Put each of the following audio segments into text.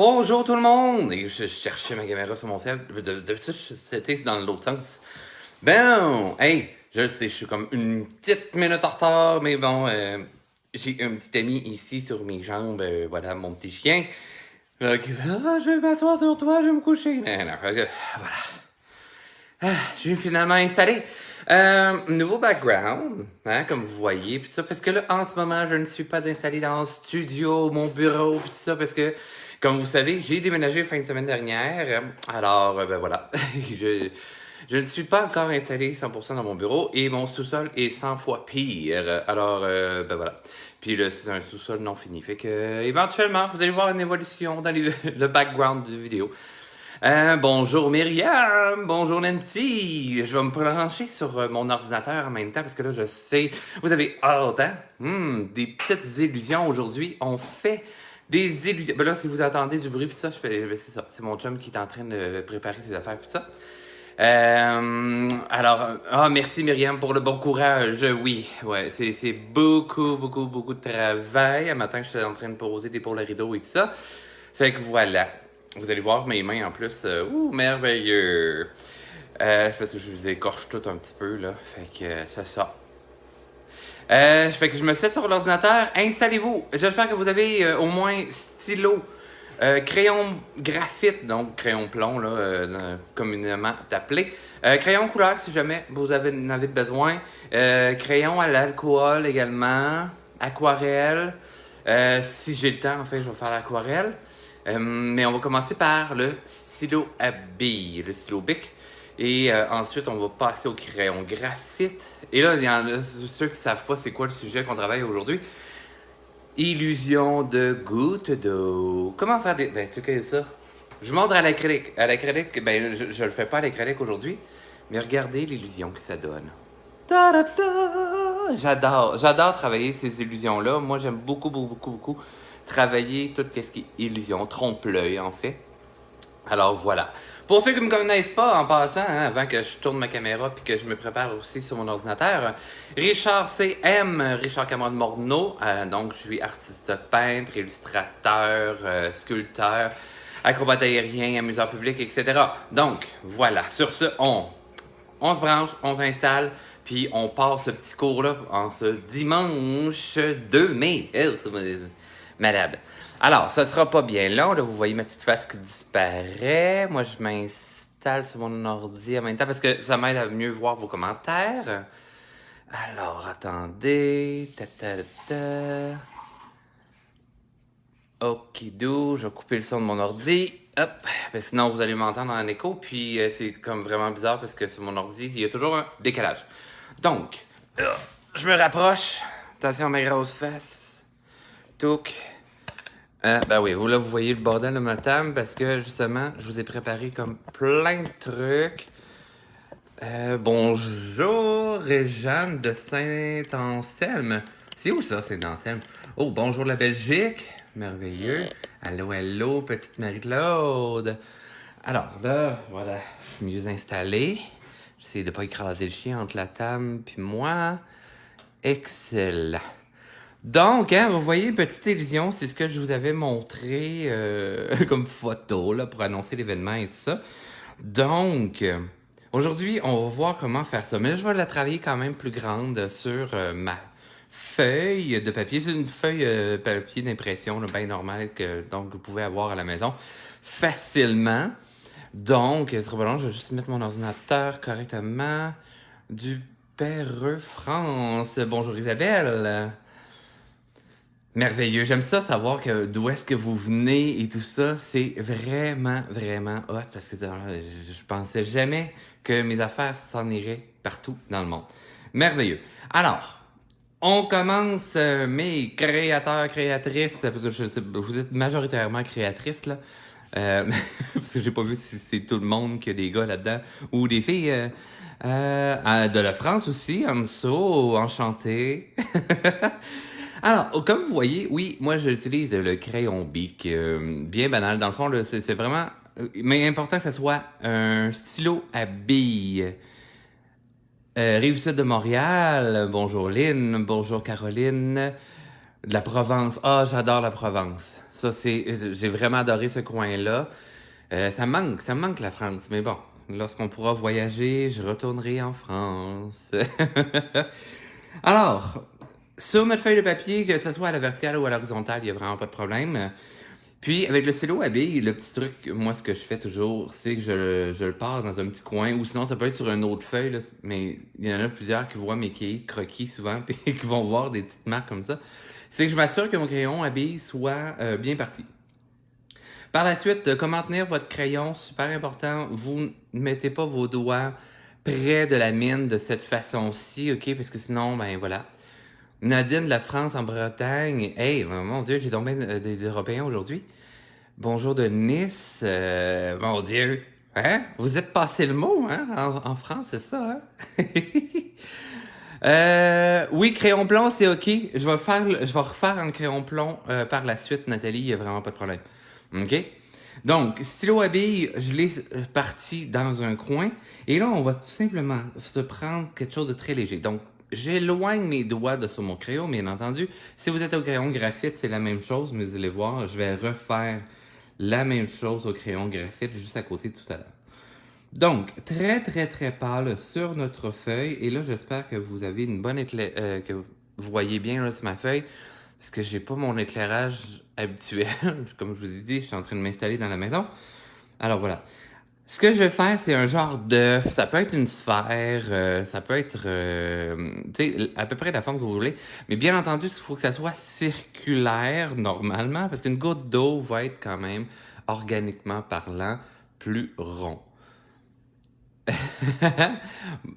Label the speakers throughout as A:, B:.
A: Bonjour tout le monde! Et je cherchais ma caméra sur mon ciel. D'habitude, c'était dans l'autre sens. Bon, hey, je sais, je suis comme une petite minute en retard, mais bon, j'ai un petit ami ici sur mes jambes, voilà, mon petit chien. Qui fait, ah, je vais m'asseoir sur toi, je vais me coucher. Non, voilà. J'ai finalement installé nouveau background, hein, comme vous voyez, puis ça, parce que là, en ce moment, je ne suis pas installé dans le studio, mon bureau, puis tout ça, parce que, comme vous savez, j'ai déménagé fin de semaine dernière, alors, ben voilà, je ne suis pas encore installé 100% dans mon bureau, et mon sous-sol est 100 fois pire, alors, ben voilà. Puis là, c'est un sous-sol non fini, fait que, éventuellement, vous allez voir une évolution dans le background de vidéo. Bonjour Myriam, bonjour Nancy. Je vais me brancher sur mon ordinateur en même temps parce que là, je sais, vous avez hâte, hein? Des petites illusions aujourd'hui. On fait des illusions. Ben là, si vous entendez du bruit pis ça, ben c'est ça. C'est mon chum qui est en train de préparer ses affaires pis ça. Merci Myriam pour le bon courage. Oui, ouais, c'est beaucoup de travail. Un matin, j'étais en train de poser des pour le rideau et tout ça. Fait que voilà. Vous allez voir mes mains en plus. Merveilleux. Parce que je vous écorche tout un petit peu, là. Fait que c'est ça. Fait que je me sais sur l'ordinateur. Installez-vous. J'espère que vous avez au moins stylo, crayon graphite, donc crayon plomb, là, communément appelé. Crayon couleur, si jamais vous en avez besoin. Crayon à l'alcool également. Aquarelle. Si j'ai le temps, en fait, je vais faire l'aquarelle. Mais on va commencer par le stylo à billes, le stylo Bic. Et ensuite, on va passer au crayon graphite. Et là, il y en a ceux qui ne savent pas c'est quoi le sujet qu'on travaille aujourd'hui. Illusion de goutte d'eau. Comment faire des... Ben, tu sais ça? Je montre à l'acrylique. À l'acrylique, ben, je le fais pas à l'acrylique aujourd'hui. Mais regardez l'illusion que ça donne. Ta-da-da! J'adore travailler ces illusions-là. Moi, j'aime beaucoup travailler tout ce qui est illusion, trompe-l'œil en fait. Alors voilà. Pour ceux qui ne me connaissent pas en passant, hein, avant que je tourne ma caméra puis que je me prépare aussi sur mon ordinateur, Richard CM, Richard Cameron Morneau, donc je suis artiste peintre, illustrateur, sculpteur, acrobate aérien, amuseur public, etc. Donc voilà, sur ce, on se branche, on s'installe, puis on part ce petit cours-là en ce dimanche 2 mai. C'est malade. Alors, ça sera pas bien long. Là, vous voyez ma petite face qui disparaît. Moi, je m'installe sur mon ordi en même temps parce que ça m'aide à mieux voir vos commentaires. Alors, attendez. Okidou, je vais couper le son de mon ordi. Hop, ben sinon vous allez m'entendre en écho. Puis c'est comme vraiment bizarre parce que sur mon ordi, il y a toujours un décalage. Donc, je me rapproche. Attention à ma grosse face. Touc. Ben oui, vous voyez le bordel de ma table parce que justement, je vous ai préparé comme plein de trucs. Bonjour, Réjeanne de Saint-Anselme. C'est où ça, Saint-Anselme? Oh, bonjour la Belgique. Merveilleux. Allô, petite Marie-Claude. Alors là, voilà, je suis mieux installé. J'essaie de pas écraser le chien entre la table puis moi. Excellent. Donc, hein, vous voyez, petite illusion, c'est ce que je vous avais montré comme photo là, pour annoncer l'événement et tout ça. Donc, aujourd'hui, on va voir comment faire ça. Mais là, je vais la travailler quand même plus grande sur ma feuille de papier. C'est une feuille papier d'impression bien normale que donc, vous pouvez avoir à la maison facilement. Donc, ce sera pas long, je vais juste mettre mon ordinateur correctement. Du Perreux France. Bonjour Isabelle. Merveilleux. J'aime ça savoir que d'où est-ce que vous venez et tout ça. C'est vraiment hot parce que je pensais jamais que mes affaires s'en iraient partout dans le monde. Merveilleux. Alors, on commence mes créateurs, créatrices, parce que je sais, vous êtes majoritairement créatrices, là. Parce que j'ai pas vu si c'est tout le monde qui a des gars là-dedans ou des filles de la France aussi, Anso, enchanté. Alors, comme vous voyez, oui, moi j'utilise le crayon Bic, bien banal. Dans le fond, là, c'est vraiment... mais important que ça soit un stylo à billes. Rive-Sud de Montréal, bonjour Lynn, bonjour Caroline. De la Provence, j'adore la Provence. Ça, j'ai vraiment adoré ce coin-là. Ça me manque la France, mais bon, lorsqu'on pourra voyager, je retournerai en France. Alors, sur notre feuille de papier, que ce soit à la verticale ou à l'horizontale, il n'y a vraiment pas de problème. Puis, avec le stylo à billes, le petit truc, moi, ce que je fais toujours, c'est que je le pars dans un petit coin, ou sinon, ça peut être sur une autre feuille, là, mais il y en a plusieurs qui voient mes cahiers croquis souvent, puis qui vont voir des petites marques comme ça. C'est que je m'assure que mon crayon à billes soit bien parti. Par la suite, comment tenir votre crayon, super important, vous ne mettez pas vos doigts près de la mine de cette façon-ci, ok? Parce que sinon, ben voilà. Nadine de la France en Bretagne. Hey, mon Dieu, j'ai tombé des Européens aujourd'hui. Bonjour de Nice. Mon Dieu. Hein? Vous êtes passé le mot, hein? En France, c'est ça, hein? Oui, crayon plomb, c'est OK. Je vais refaire en crayon plomb par la suite, Nathalie, il n'y a vraiment pas de problème. OK? Donc, stylo à billes, je l'ai parti dans un coin. Et là, on va tout simplement se prendre quelque chose de très léger. Donc, j'éloigne mes doigts de sur mon crayon, bien entendu. Si vous êtes au crayon graphite, c'est la même chose, mais vous allez voir, je vais refaire la même chose au crayon graphite juste à côté tout à l'heure. Donc, très, très, très pâle sur notre feuille. Et là, j'espère que vous avez une bonne que vous voyez bien là, sur ma feuille. Parce que j'ai pas mon éclairage habituel. Comme je vous ai dit, je suis en train de m'installer dans la maison. Alors voilà. Ce que je vais faire, c'est un genre d'œuf. Ça peut être une sphère, ça peut être, tu sais, à peu près la forme que vous voulez. Mais bien entendu, il faut que ça soit circulaire normalement, parce qu'une goutte d'eau va être quand même, organiquement parlant, plus rond.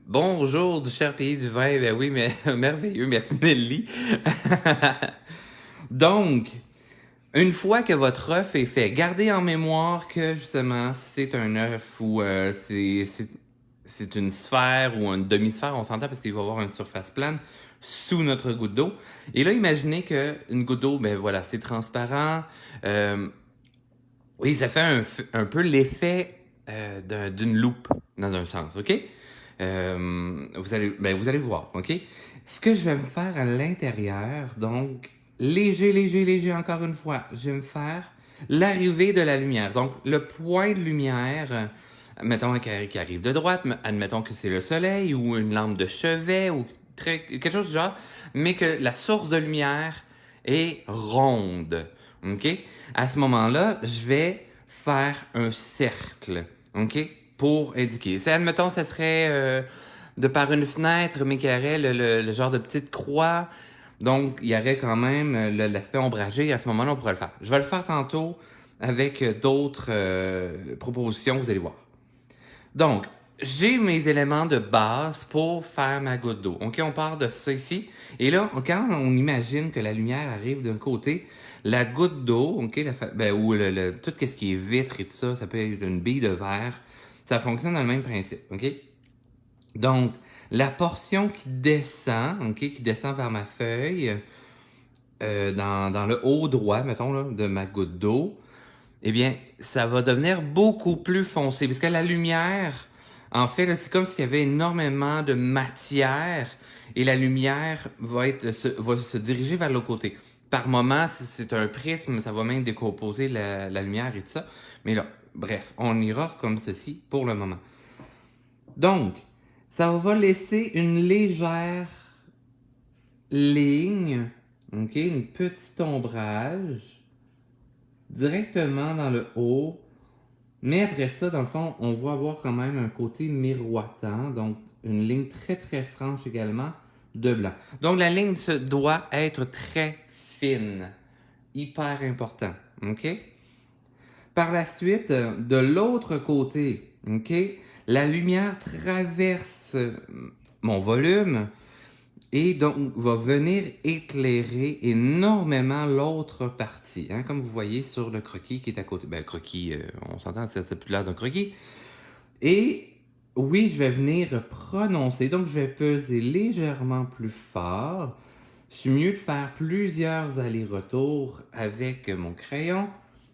A: Bonjour du cher pays du vin. Ben oui, mais merveilleux. Merci Nelly. Donc, une fois que votre œuf est fait, gardez en mémoire que justement, c'est un œuf ou c'est une sphère ou une demi-sphère, on s'entend parce qu'il va y avoir une surface plane sous notre goutte d'eau. Et là, imaginez qu'une goutte d'eau, ben voilà, c'est transparent. Oui, ça fait un peu l'effet d'une loupe dans un sens, OK? Vous allez voir, OK? Ce que je vais me faire à l'intérieur, donc, léger, encore une fois, je vais me faire l'arrivée de la lumière. Donc, le point de lumière, mettons qui arrive de droite, admettons que c'est le soleil ou une lampe de chevet ou quelque chose du genre, mais que la source de lumière est ronde. OK? À ce moment-là, je vais faire un cercle. OK? Pour indiquer. Si, admettons, ça serait de par une fenêtre, mais qu'il y aurait le genre de petite croix. Donc, il y aurait quand même l'aspect ombragé. À ce moment-là, on pourrait le faire. Je vais le faire tantôt avec d'autres propositions, vous allez voir. Donc, j'ai mes éléments de base pour faire ma goutte d'eau. OK, on part de ça ici. Et là, quand on imagine que la lumière arrive d'un côté, la goutte d'eau, OK, ou tout ce qui est vitre et tout ça, ça peut être une bille de verre, ça fonctionne dans le même principe, OK? Donc, la portion qui descend, OK, qui descend vers ma feuille, dans le haut droit, mettons, là, de ma goutte d'eau, eh bien, ça va devenir beaucoup plus foncé. Parce que la lumière, en fait, là, c'est comme s'il y avait énormément de matière et la lumière va se diriger vers l'autre côté. Par moment, si c'est un prisme, ça va même décomposer la lumière et tout ça. Mais là, bref, on ira comme ceci pour le moment. Donc, ça va laisser une légère ligne, ok, une petite ombrage directement dans le haut. Mais après ça, dans le fond, on va avoir quand même un côté miroitant, donc une ligne très très franche également de blanc. Donc la ligne doit être très fine, hyper important, ok? Par la suite, de l'autre côté, ok, la lumière traverse mon volume et donc va venir éclairer énormément l'autre partie, hein, comme vous voyez sur le croquis qui est à côté. Ben, le croquis, on s'entend, c'est plus l'air d'un croquis. Et oui, je vais venir prononcer, donc je vais peser légèrement plus fort. Je suis mieux de faire plusieurs allers-retours avec mon crayon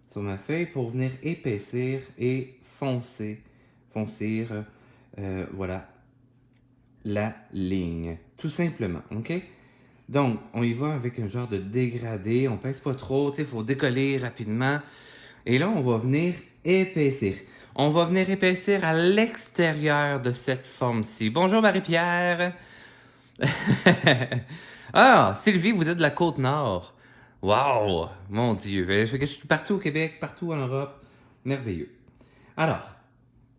A: sur ma feuille pour venir épaissir et foncir, voilà, la ligne, tout simplement, ok? Donc, on y va avec un genre de dégradé, on pèse pas trop, tu sais, il faut décoller rapidement. Et là, on va venir épaissir. On va venir épaissir à l'extérieur de cette forme-ci. Bonjour Marie-Pierre! Ah, Sylvie, vous êtes de la Côte-Nord. Wow! Mon Dieu! Je suis partout au Québec, partout en Europe. Merveilleux. Alors,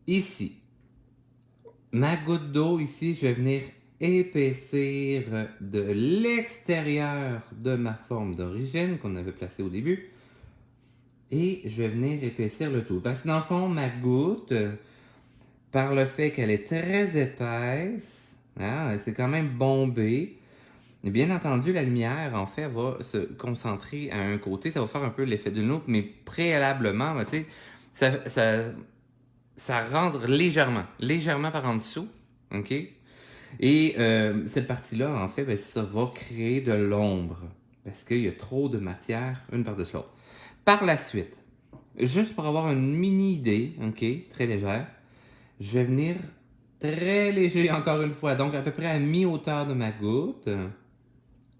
A: ici, ma goutte d'eau, ici, je vais venir épaissir de l'extérieur de ma forme d'origine qu'on avait placée au début. Et je vais venir épaissir le tout. Parce que dans le fond, ma goutte, par le fait qu'elle est très épaisse, hein, c'est quand même bombé. Et bien entendu, la lumière, en fait, va se concentrer à un côté. Ça va faire un peu l'effet d'une loupe, mais préalablement, tu sais, ça rentre légèrement par en dessous. OK? Et cette partie-là, en fait, ben, ça va créer de l'ombre. Parce qu'il y a trop de matière, une par-dessus l'autre. Par la suite, juste pour avoir une mini idée, OK, très légère, je vais venir très léger encore une fois, donc à peu près à mi-hauteur de ma goutte.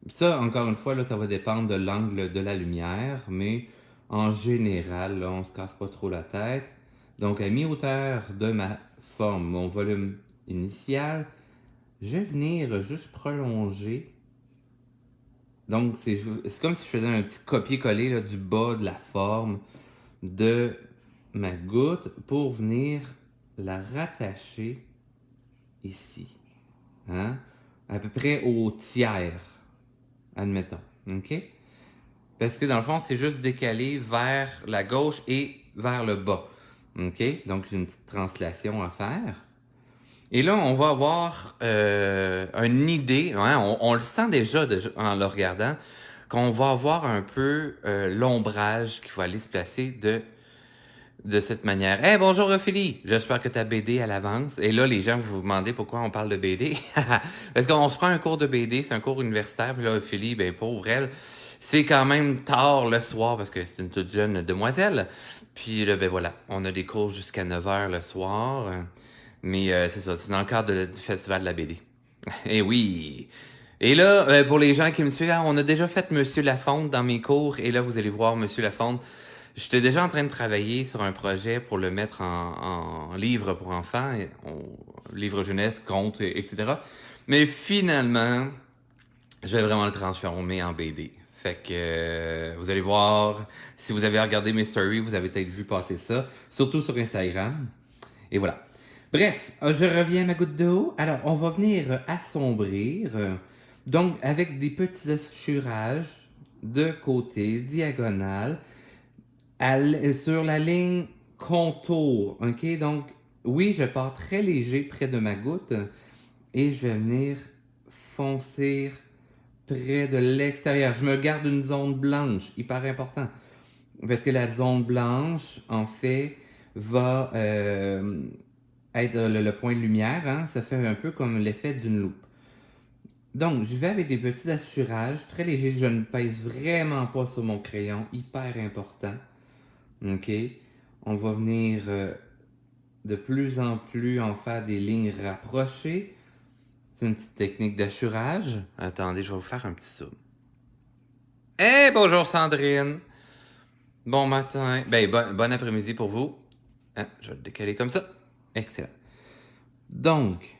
A: Ça, encore une fois, là, ça va dépendre de l'angle de la lumière, mais en général, là, on se casse pas trop la tête. Donc, à mi-hauteur de ma forme, mon volume initial, je vais venir juste prolonger. Donc, c'est comme si je faisais un petit copier-coller là, du bas de la forme de ma goutte pour venir la rattacher ici. Hein? À peu près au tiers, admettons. OK? Parce que dans le fond, c'est juste décalé vers la gauche et vers le bas. OK? Donc, une petite translation à faire. Et là, on va avoir une idée, hein, on le sent déjà en le regardant, qu'on va avoir un peu l'ombrage qui va aller se placer de cette manière. Hey, bonjour Ophélie! J'espère que ta BD elle avance. Et là, les gens vous vous demandez pourquoi on parle de BD. Parce qu'on se prend un cours de BD, c'est un cours universitaire, puis là, Ophélie, ben pauvre elle, c'est quand même tard le soir parce que c'est une toute jeune demoiselle. Puis là, ben voilà, on a des cours jusqu'à 9h le soir. Mais c'est ça, c'est dans le cadre du festival de la BD. Eh oui! Et là, pour les gens qui me suivent, on a déjà fait Monsieur Lafonte dans mes cours. Et là, vous allez voir Monsieur Lafonte. J'étais déjà en train de travailler sur un projet pour le mettre en livre pour enfants, livre jeunesse, contes, etc. Mais finalement, je vais vraiment le transformer en BD. Fait que vous allez voir, si vous avez regardé mes stories, vous avez peut-être vu passer ça, surtout sur Instagram. Et voilà. Bref, je reviens à ma goutte d'eau. Alors, on va venir assombrir, donc avec des petits hachurages de côté, diagonale, sur la ligne contour. OK? Donc, oui, je pars très léger près de ma goutte et je vais venir foncer près de l'extérieur. Je me garde une zone blanche, hyper important. Parce que la zone blanche, en fait, va être le point de lumière. Hein? Ça fait un peu comme l'effet d'une loupe. Donc, je vais avec des petits hachurages très légers. Je ne pèse vraiment pas sur mon crayon. Hyper important. OK? On va venir de plus en plus en faire des lignes rapprochées. C'est une petite technique d'hachurage. Attendez, je vais vous faire un petit zoom. Hey, bonjour Sandrine! Bon matin. Ben, bon après-midi pour vous. Ah, je vais le décaler comme ça. Excellent. Donc,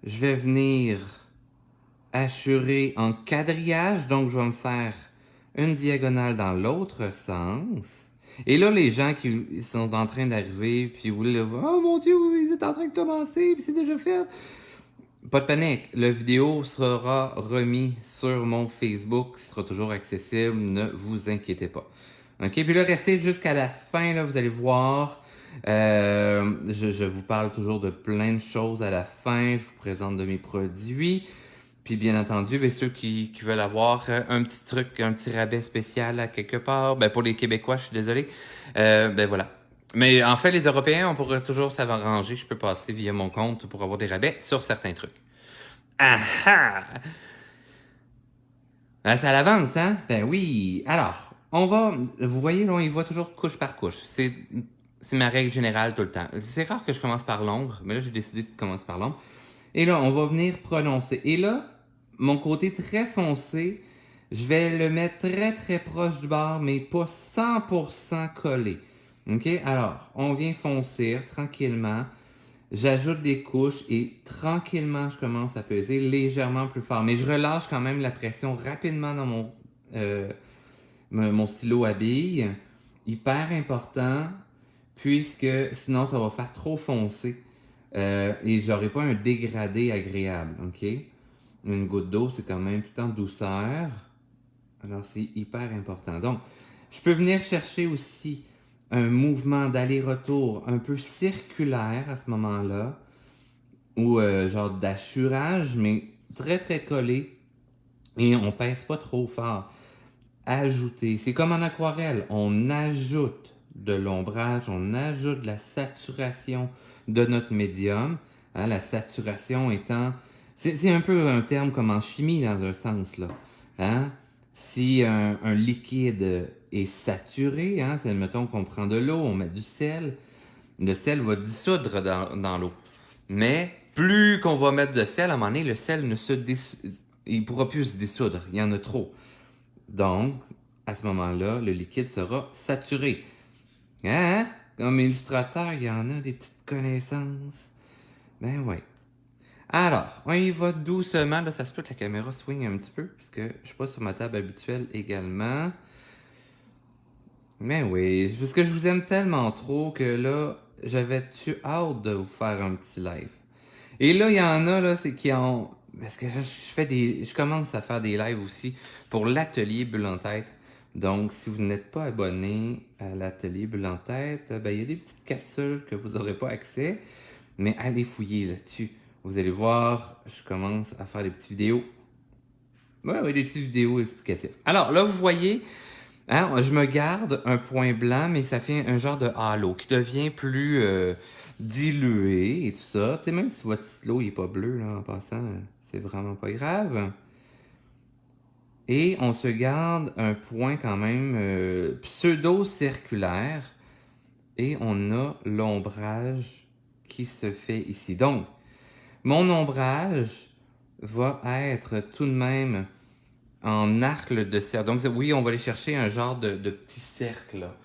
A: je vais venir hachurer en quadrillage. Donc, je vais me faire une diagonale dans l'autre sens. Et là, les gens qui sont en train d'arriver, puis vous le voir, oh mon Dieu, il est en train de commencer, puis c'est déjà fait. Pas de panique, la vidéo sera remise sur mon Facebook, qui sera toujours accessible, ne vous inquiétez pas. OK, puis là, restez jusqu'à la fin, là, vous allez voir. Je vous parle toujours de plein de choses à la fin, je vous présente de mes produits. Puis bien entendu, ben, ceux qui veulent avoir un petit truc, un petit rabais spécial à quelque part, ben, pour les Québécois, je suis désolé, ben voilà. Mais en fait, les Européens, on pourrait toujours s'arranger. Je peux passer via mon compte pour avoir des rabais sur certains trucs. Ah ah! Ah, ça l'avance, hein? Ben oui. Alors, on va... Vous voyez, là, on y va toujours couche par couche. C'est ma règle générale tout le temps. C'est rare que je commence par l'ombre, mais là, j'ai décidé de commencer par l'ombre. Et là, on va venir prononcer. Et là, mon côté très foncé, je vais le mettre très très proche du bord, mais pas 100% collé. OK? Alors, on vient foncir tranquillement. J'ajoute des couches et tranquillement, je commence à peser légèrement plus fort. Mais je relâche quand même la pression rapidement dans mon stylo à billes. Hyper important, puisque sinon ça va faire trop foncer. Et j'aurai pas un dégradé agréable, OK? Une goutte d'eau, c'est quand même tout en douceur. Alors, c'est hyper important. Donc, je peux venir chercher aussi un mouvement d'aller-retour un peu circulaire à ce moment-là, ou genre d'assurage, mais très très collé, et on pèse pas trop fort. Ajouter, c'est comme en aquarelle, on ajoute de l'ombrage, on ajoute de la saturation de notre médium. Hein, la saturation étant, c'est un peu un terme comme en chimie dans un sens là. Hein? Si un liquide est saturé, hein, c'est mettons qu'on prend de l'eau, on met du sel, le sel va dissoudre dans l'eau. Mais plus qu'on va mettre de sel, à un moment donné, le sel il pourra plus se dissoudre, il y en a trop. Donc, à ce moment-là, le liquide sera saturé. Hein? Comme illustrateur, il y en a des petites connaissances. Ben ouais. Alors, on y va doucement. Là, ça se peut que la caméra swing un petit peu, puisque je suis pas sur ma table habituelle également. Mais oui, parce que je vous aime tellement trop que là, j'avais-tu hâte de vous faire un petit live. Et là, il y en a, là, c'est qui ont... Parce que je commence à faire des lives aussi pour l'atelier Bulle en tête. Donc, si vous n'êtes pas abonné à l'atelier Bulle en tête, ben, il y a des petites capsules que vous n'aurez pas accès. Mais allez fouiller là-dessus. Vous allez voir, je commence à faire des petites vidéos. Ouais, des petites vidéos explicatives. Alors, là, vous voyez, hein, je me garde un point blanc, mais ça fait un genre de halo qui devient plus dilué et tout ça. Tu sais, même si votre stylo n'est pas bleu, là, en passant, c'est vraiment pas grave. Et on se garde un point quand même pseudo-circulaire. Et on a l'ombrage qui se fait ici. Donc, mon ombrage va être tout de même en arc de cercle. Donc, oui, on va aller chercher un genre de petit cercle. Là.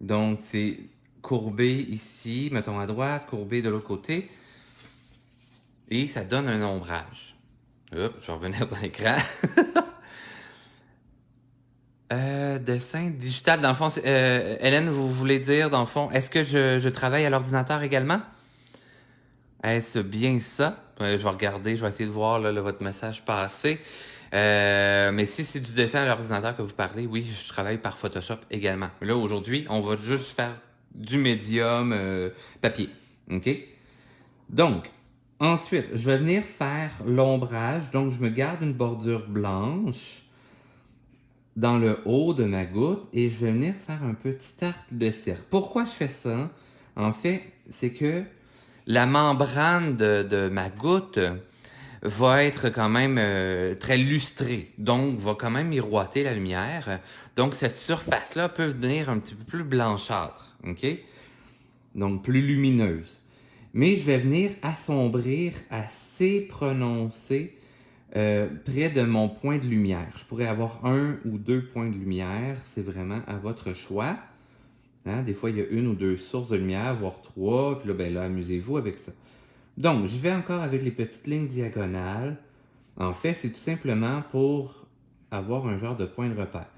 A: Donc, c'est courbé ici, mettons à droite, courbé de l'autre côté. Et ça donne un ombrage. Hop, je vais revenir dans l'écran. Dessin digital, dans le fond, Hélène, vous voulez dire, dans le fond, est-ce que je travaille à l'ordinateur également? Est-ce bien ça? Je vais regarder, je vais essayer de voir là, votre message passer. Mais si c'est du dessin à l'ordinateur que vous parlez, oui, je travaille par Photoshop également. Mais là, aujourd'hui, on va juste faire du médium papier. OK? Donc, ensuite, je vais venir faire l'ombrage. Donc, je me garde une bordure blanche dans le haut de ma goutte et je vais venir faire un petit arc de cercle. Pourquoi je fais ça? En fait, c'est que la membrane de ma goutte va être quand même très lustrée, donc va quand même miroiter la lumière. Donc cette surface-là peut devenir un petit peu plus blanchâtre, ok? Donc plus lumineuse. Mais je vais venir assombrir assez prononcé près de mon point de lumière. Je pourrais avoir 1 ou 2 points de lumière, c'est vraiment à votre choix. Hein? Des fois, il y a 1 ou 2 sources de lumière, voire 3, puis là, ben là, amusez-vous avec ça. Donc, je vais encore avec les petites lignes diagonales. En fait, c'est tout simplement pour avoir un genre de point de repère.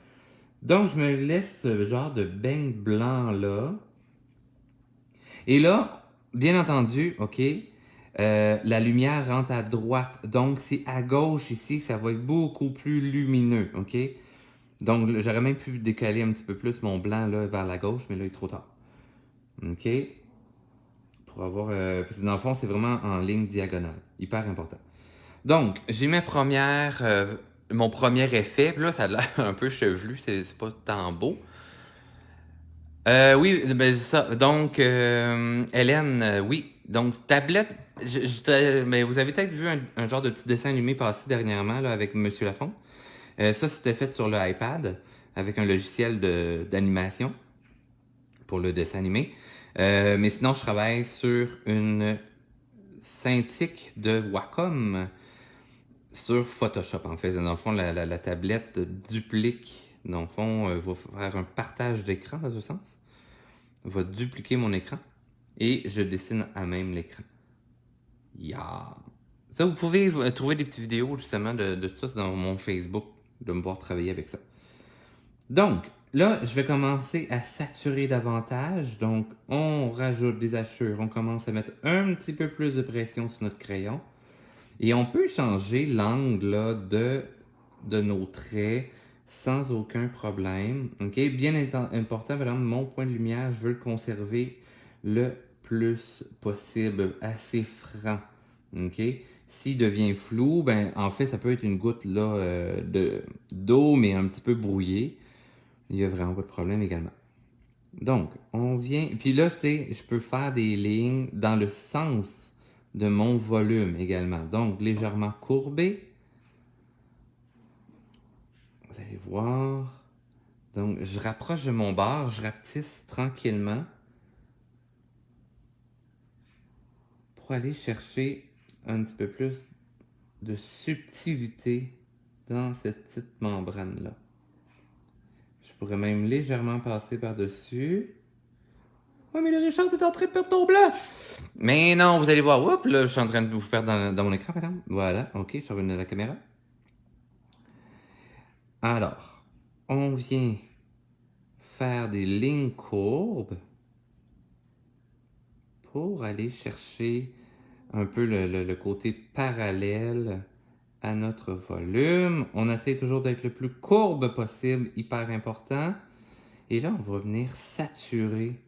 A: Donc, je me laisse ce genre de beigne blanc-là. Et là, bien entendu, OK, la lumière rentre à droite. Donc, c'est à gauche ici, ça va être beaucoup plus lumineux, OK? Donc, j'aurais même pu décaler un petit peu plus mon blanc là, vers la gauche, mais là, il est trop tard. OK? Pour avoir... parce que dans le fond, c'est vraiment en ligne diagonale. Hyper important. Donc, j'ai mon premier effet. Puis là, ça a l'air un peu chevelu. C'est pas tant beau. Oui, ben c'est ça. Donc, Hélène, oui. Donc, tablette... mais vous avez peut-être vu un genre de petit dessin animé passer dernièrement là, avec Monsieur Lafont. Ça, c'était fait sur le iPad avec un logiciel d'animation pour le dessin animé. Mais sinon, je travaille sur une Cintiq de Wacom sur Photoshop, en fait. Dans le fond, la tablette duplique, dans le fond, va faire un partage d'écran, dans ce sens. Va dupliquer mon écran et je dessine à même l'écran. Yeah! Ça, vous pouvez trouver des petites vidéos, justement, de ça dans mon Facebook, de me voir travailler avec ça. Donc, là, je vais commencer à saturer davantage. Donc, on rajoute des hachures, on commence à mettre un petit peu plus de pression sur notre crayon. Et on peut changer l'angle là, de nos traits sans aucun problème. Ok, bien important, par exemple, mon point de lumière, je veux le conserver le plus possible, assez franc. Ok, s'il devient flou, ben en fait, ça peut être une goutte là, d'eau, mais un petit peu brouillée. Il n'y a vraiment pas de problème également. Donc, on vient. Puis là, tu sais, je peux faire des lignes dans le sens de mon volume également. Donc, légèrement courbé. Vous allez voir. Donc, je rapproche de mon bord, je rapetisse tranquillement pour aller chercher un petit peu plus de subtilité dans cette petite membrane-là. Je pourrais même légèrement passer par-dessus. Ouais, mais le Richard est en train de perdre ton blanc! Mais non, vous allez voir, oups, là, je suis en train de vous perdre dans mon écran, madame. Voilà, ok, je reviens à la caméra. Alors, on vient faire des lignes courbes pour aller chercher un peu le côté parallèle à notre volume. On essaie toujours d'être le plus courbe possible, hyper important. Et là, on va venir saturer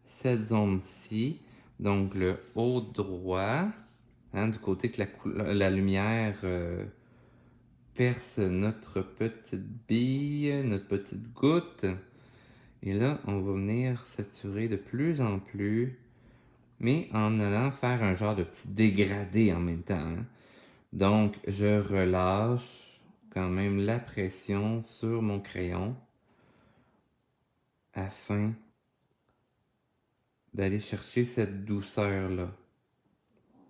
A: cette zone-ci, donc le haut droit, hein, du côté que la lumière perce notre petite bille, notre petite goutte. Et là, on va venir saturer de plus en plus, mais en allant faire un genre de petit dégradé en même temps. Hein. Donc, je relâche quand même la pression sur mon crayon afin d'aller chercher cette douceur-là.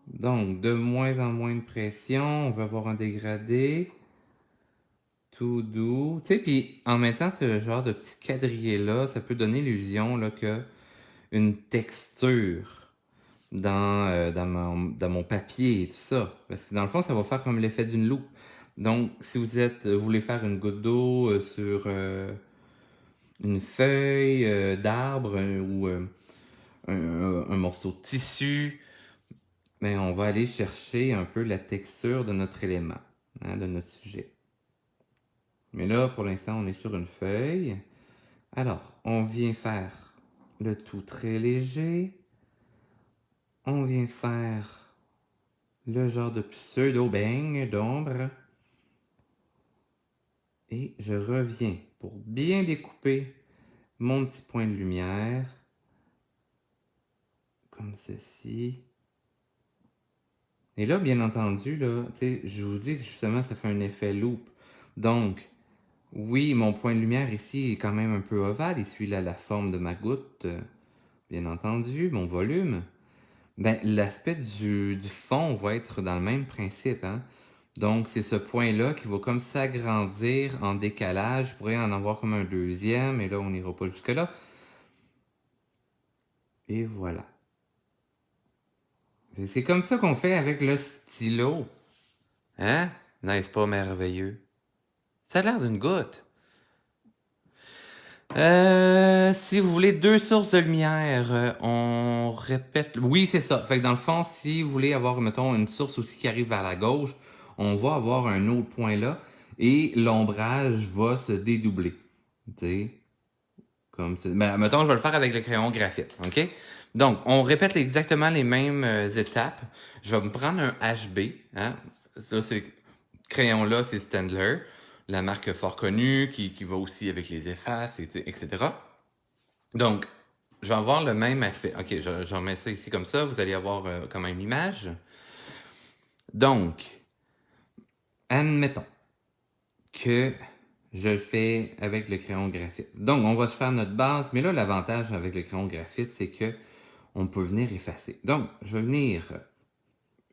A: Donc, de moins en moins de pression, on va avoir un dégradé tout doux. Tu sais, puis en même temps, ce genre de petit quadrillé-là, ça peut donner l'illusion là, que une texture dans mon papier et tout ça. Parce que dans le fond, ça va faire comme l'effet d'une loupe. Donc, si vous voulez faire une goutte d'eau sur une feuille d'arbre ou un morceau de tissu, ben, on va aller chercher un peu la texture de notre élément, hein, de notre sujet. Mais là, pour l'instant, on est sur une feuille. Alors, on vient faire le tout très léger. On vient faire le genre de pseudo-beigne d'ombre. Et je reviens pour bien découper mon petit point de lumière. Comme ceci. Et là, bien entendu, là, je vous dis que justement, ça fait un effet loupe. Donc, oui, mon point de lumière ici est quand même un peu ovale. Il suit la forme de ma goutte, bien entendu, mon volume. Ben, l'aspect du fond va être dans le même principe. Hein? Donc, c'est ce point-là qui va comme s'agrandir en décalage. Je pourrais en avoir comme un deuxième, et là, on n'ira pas jusque-là. Et voilà. C'est comme ça qu'on fait avec le stylo. Hein? N'est-ce pas merveilleux? Ça a l'air d'une goutte. Si vous voulez 2 sources de lumière, on répète... Oui, c'est ça. Fait que dans le fond, si vous voulez avoir, mettons, une source aussi qui arrive vers la gauche, on va avoir un autre point là et l'ombrage va se dédoubler. Tu sais, comme ça. Ben, mettons, je vais le faire avec le crayon graphite, OK? Donc, on répète exactement les mêmes étapes. Je vais me prendre un HB, hein? Ça, c'est... Crayon-là, c'est Staedtler, la marque fort connue, qui va aussi avec les effaces, etc. Donc, je vais avoir le même aspect. OK, je remets ça ici comme ça. Vous allez avoir quand même l'image. Donc, admettons que je le fais avec le crayon graphite. Donc, on va se faire notre base. Mais là, l'avantage avec le crayon graphite, c'est que on peut venir effacer. Donc, je vais venir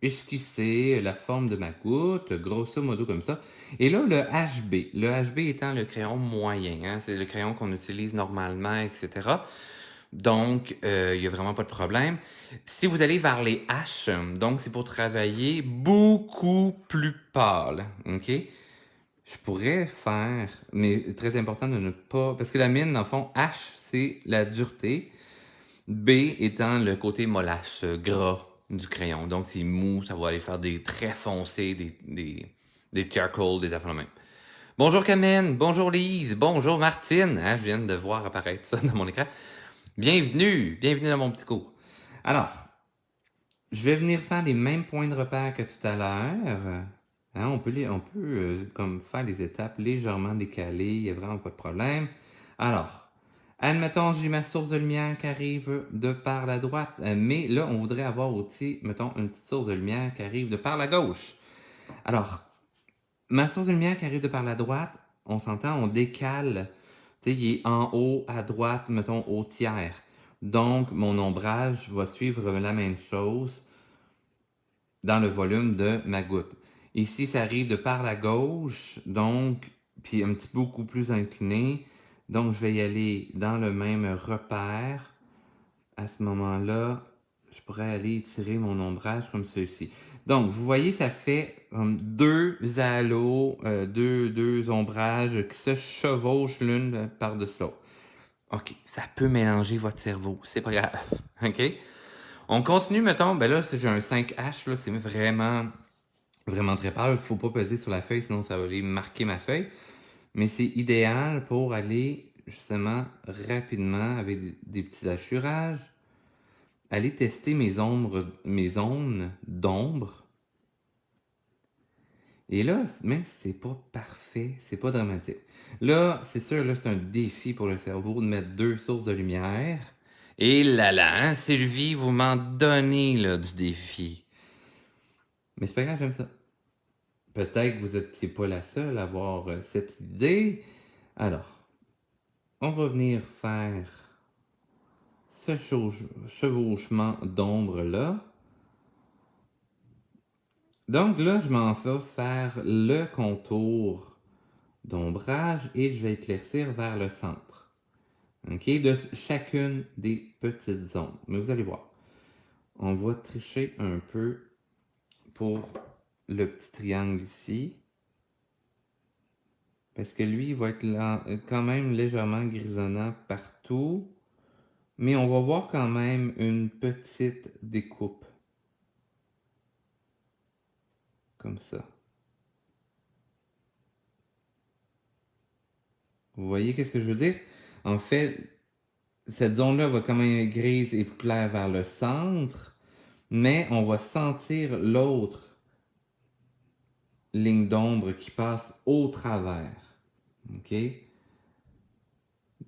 A: esquisser la forme de ma goutte, grosso modo comme ça. Et là, le HB. Le HB étant le crayon moyen, hein, c'est le crayon qu'on utilise normalement, etc. Donc, il n'y a vraiment pas de problème. Si vous allez vers les H, donc c'est pour travailler beaucoup plus pâle, ok? Je pourrais faire, mais très important de ne pas... Parce que la mine, dans le fond, H, c'est la dureté. B étant le côté mollasse, gras du crayon. Donc, c'est mou, ça va aller faire des traits foncés, des charcoal, des affaires de même. Bonjour Kamine, bonjour Lise, bonjour Martine. Hein, je viens de voir apparaître ça dans mon écran. Bienvenue, bienvenue dans mon petit cours. Alors, je vais venir faire les mêmes points de repère que tout à l'heure. Hein, on peut comme faire les étapes légèrement décalées, il n'y a vraiment pas de problème. Alors, admettons, j'ai ma source de lumière qui arrive de par la droite, mais là, on voudrait avoir aussi, mettons, une petite source de lumière qui arrive de par la gauche. Alors, ma source de lumière qui arrive de par la droite, on s'entend, on décale. Tu sais, il est en haut, à droite, mettons, au tiers. Donc, mon ombrage va suivre la même chose dans le volume de ma goutte. Ici, ça arrive de par la gauche, donc, puis un petit peu beaucoup plus incliné. Donc, je vais y aller dans le même repère. À ce moment-là, je pourrais aller tirer mon ombrage comme ceci. Donc, vous voyez, ça fait deux halos, deux ombrages qui se chevauchent l'une par-dessus l'autre. OK, ça peut mélanger votre cerveau, c'est pas grave, OK? On continue, mettons, ben là, j'ai un 5H, là, c'est vraiment, vraiment très pâle. Faut pas peser sur la feuille, sinon ça va aller marquer ma feuille. Mais c'est idéal pour aller, justement, rapidement, avec des petits hachurages, aller tester mes zones d'ombre. Et là, même si c'est pas parfait, c'est pas dramatique. Là, c'est sûr, là, c'est un défi pour le cerveau de mettre deux sources de lumière. Et là, hein, Sylvie, vous m'en donnez, là, du défi. Mais c'est pas grave, j'aime ça. Peut-être que vous n'étiez pas la seule à avoir cette idée. Alors, on va venir faire ce chevauchement d'ombre-là. Donc là, je m'en vais faire le contour d'ombrage et je vais éclaircir vers le centre. OK? De chacune des petites zones. Mais vous allez voir. On va tricher un peu pour le petit triangle ici. Parce que lui, il va être là, quand même légèrement grisonnant partout. Mais on va voir quand même une petite découpe. Comme ça. Vous voyez qu'est-ce que je veux dire? En fait, cette zone-là va quand même être grise et plus claire vers le centre. Mais on va sentir l'autre ligne d'ombre qui passe au travers. OK?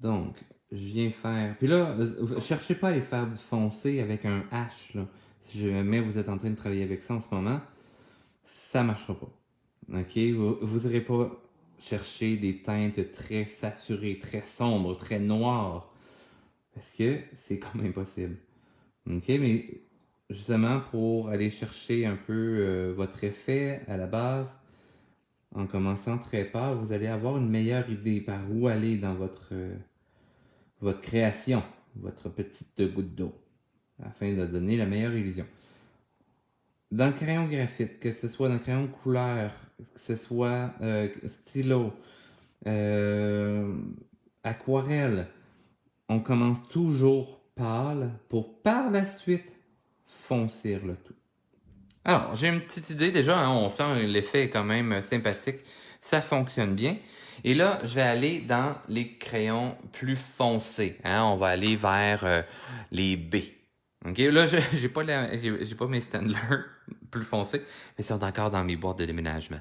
A: Donc, je viens faire... Puis là, cherchez pas à aller faire du foncé avec un H, là. Si jamais vous êtes en train de travailler avec ça en ce moment, ça marchera pas. OK? Vous n'irez pas chercher des teintes très saturées, très sombres, très noires. Parce que c'est comme impossible. OK? Mais justement, pour aller chercher un peu votre effet à la base, en commençant très pâle, vous allez avoir une meilleure idée par où aller dans votre création, votre petite goutte d'eau, afin de donner la meilleure illusion. Dans le crayon graphite, que ce soit dans le crayon couleur, que ce soit stylo, aquarelle, on commence toujours pâle pour par la suite foncir le tout. Alors, j'ai une petite idée déjà, hein, on sent l'effet est quand même sympathique, ça fonctionne bien. Et là, je vais aller dans les crayons plus foncés. Hein, on va aller vers les B. OK, là, j'ai pas mes Staedtler plus foncés, mais ils sont encore dans mes boîtes de déménagement.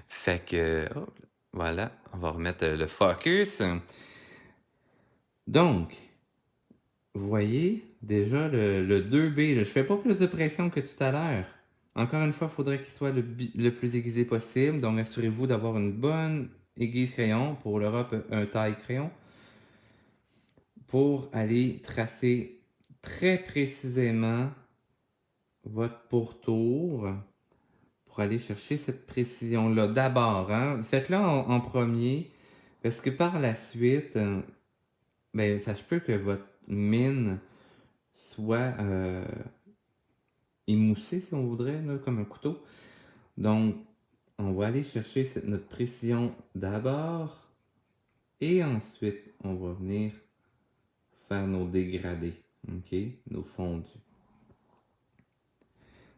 A: Fait que, oh, voilà, on va remettre le focus. Donc, vous voyez, déjà, le 2B, là, je fais pas plus de pression que tout à l'heure. Encore une fois, il faudrait qu'il soit le plus aiguisé possible. Donc, assurez-vous d'avoir une bonne aiguise crayon. Pour l'Europe, un taille crayon. Pour aller tracer très précisément votre pourtour pour aller chercher cette précision-là. D'abord, hein, faites-le en premier, parce que par la suite, ben, ça se peut que votre mine soit émoussée, si on voudrait, là, comme un couteau. Donc, on va aller chercher notre précision d'abord, et ensuite, on va venir faire nos dégradés, ok, nos fondus.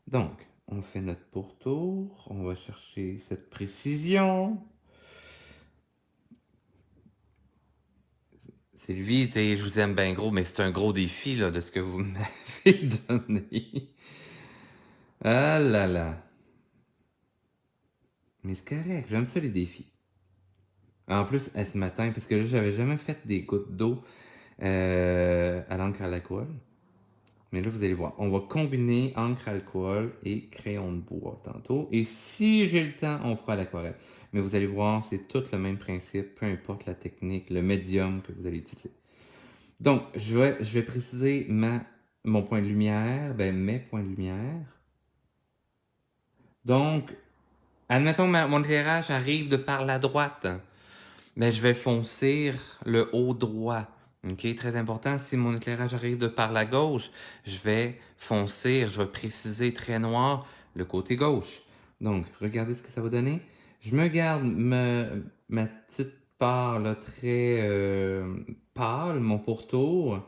A: Donc, on fait notre pourtour, on va chercher cette précision. Sylvie, tu sais, je vous aime bien gros, mais c'est un gros défi là, de ce que vous m'avez donné. Ah là là. Mais c'est correct, j'aime ça les défis. En plus, ce matin, parce que là, j'avais jamais fait des gouttes d'eau à l'encre à l'alcool. Mais là, vous allez voir, on va combiner encre, alcool et crayon de bois tantôt. Et si j'ai le temps, on fera l'aquarelle. Mais vous allez voir, c'est tout le même principe, peu importe la technique, le médium que vous allez utiliser. Donc, je vais préciser mon point de lumière, ben mes points de lumière. Donc, admettons que mon éclairage arrive de par la droite. Mais je vais foncir le haut droit. OK? Très important, si mon éclairage arrive de par la gauche, je vais foncir, je vais préciser très noir le côté gauche. Donc, regardez ce que ça va donner. Je me garde ma petite part là, très pâle, mon pourtour,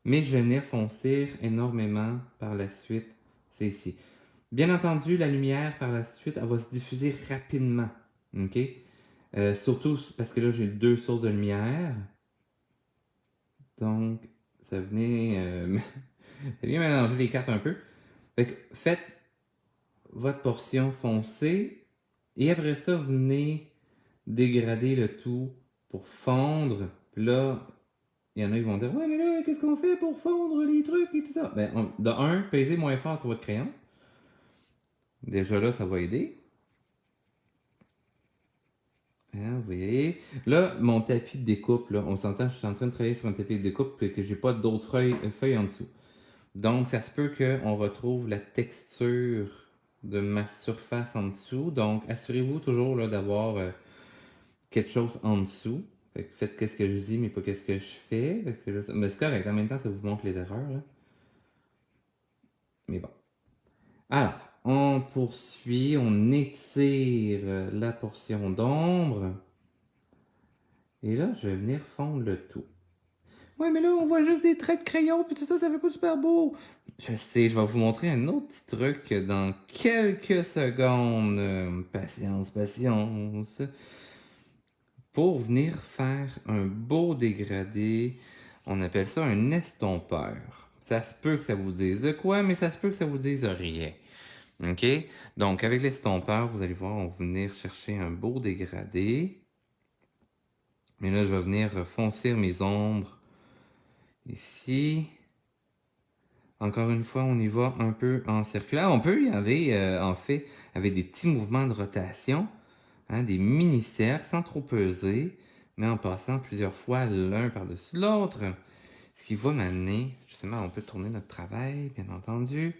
A: mais je vais venir foncir énormément par la suite. C'est ici. Bien entendu, la lumière par la suite, elle va se diffuser rapidement. OK? Surtout parce que là, j'ai deux sources de lumière. Donc, ça venait, ça vient mélanger les cartes un peu. Fait que faites votre portion foncée et après ça, venez dégrader le tout pour fondre. Puis là, il y en a qui vont dire ouais, mais là, qu'est-ce qu'on fait pour fondre les trucs et tout ça? Ben, de un, pesez moins fort sur votre crayon. Déjà là, ça va aider. Hein, vous voyez. Là, mon tapis de découpe, là, on s'entend, je suis en train de travailler sur un tapis de découpe et que j'ai pas d'autres feuilles en dessous. Donc, ça se peut qu'on retrouve la texture de ma surface en dessous. Donc, assurez-vous toujours là, d'avoir quelque chose en dessous. Fait que faites qu'est-ce que je dis, mais pas qu'est-ce que je fais. Mais c'est correct, en même temps, ça vous montre les erreurs. Là. Mais bon. Alors, on poursuit, on étire la portion d'ombre. Et là, je vais venir fondre le tout. Ouais, mais là, on voit juste des traits de crayon, puis tout ça, ça fait pas super beau. Je sais, je vais vous montrer un autre petit truc dans quelques secondes. Patience, patience. Pour venir faire un beau dégradé, on appelle ça un estompeur. Ça se peut que ça vous dise de quoi, mais ça se peut que ça vous dise rien. OK? Donc, avec l'estompeur, vous allez voir, on va venir chercher un beau dégradé. Mais là, je vais venir foncir mes ombres ici. Encore une fois, on y va un peu en circulaire. On peut y aller, en fait, avec des petits mouvements de rotation, hein, des mini-cercles, sans trop peser, mais en passant plusieurs fois l'un par-dessus l'autre. Ce qui va m'amener, justement, on peut tourner notre travail, bien entendu.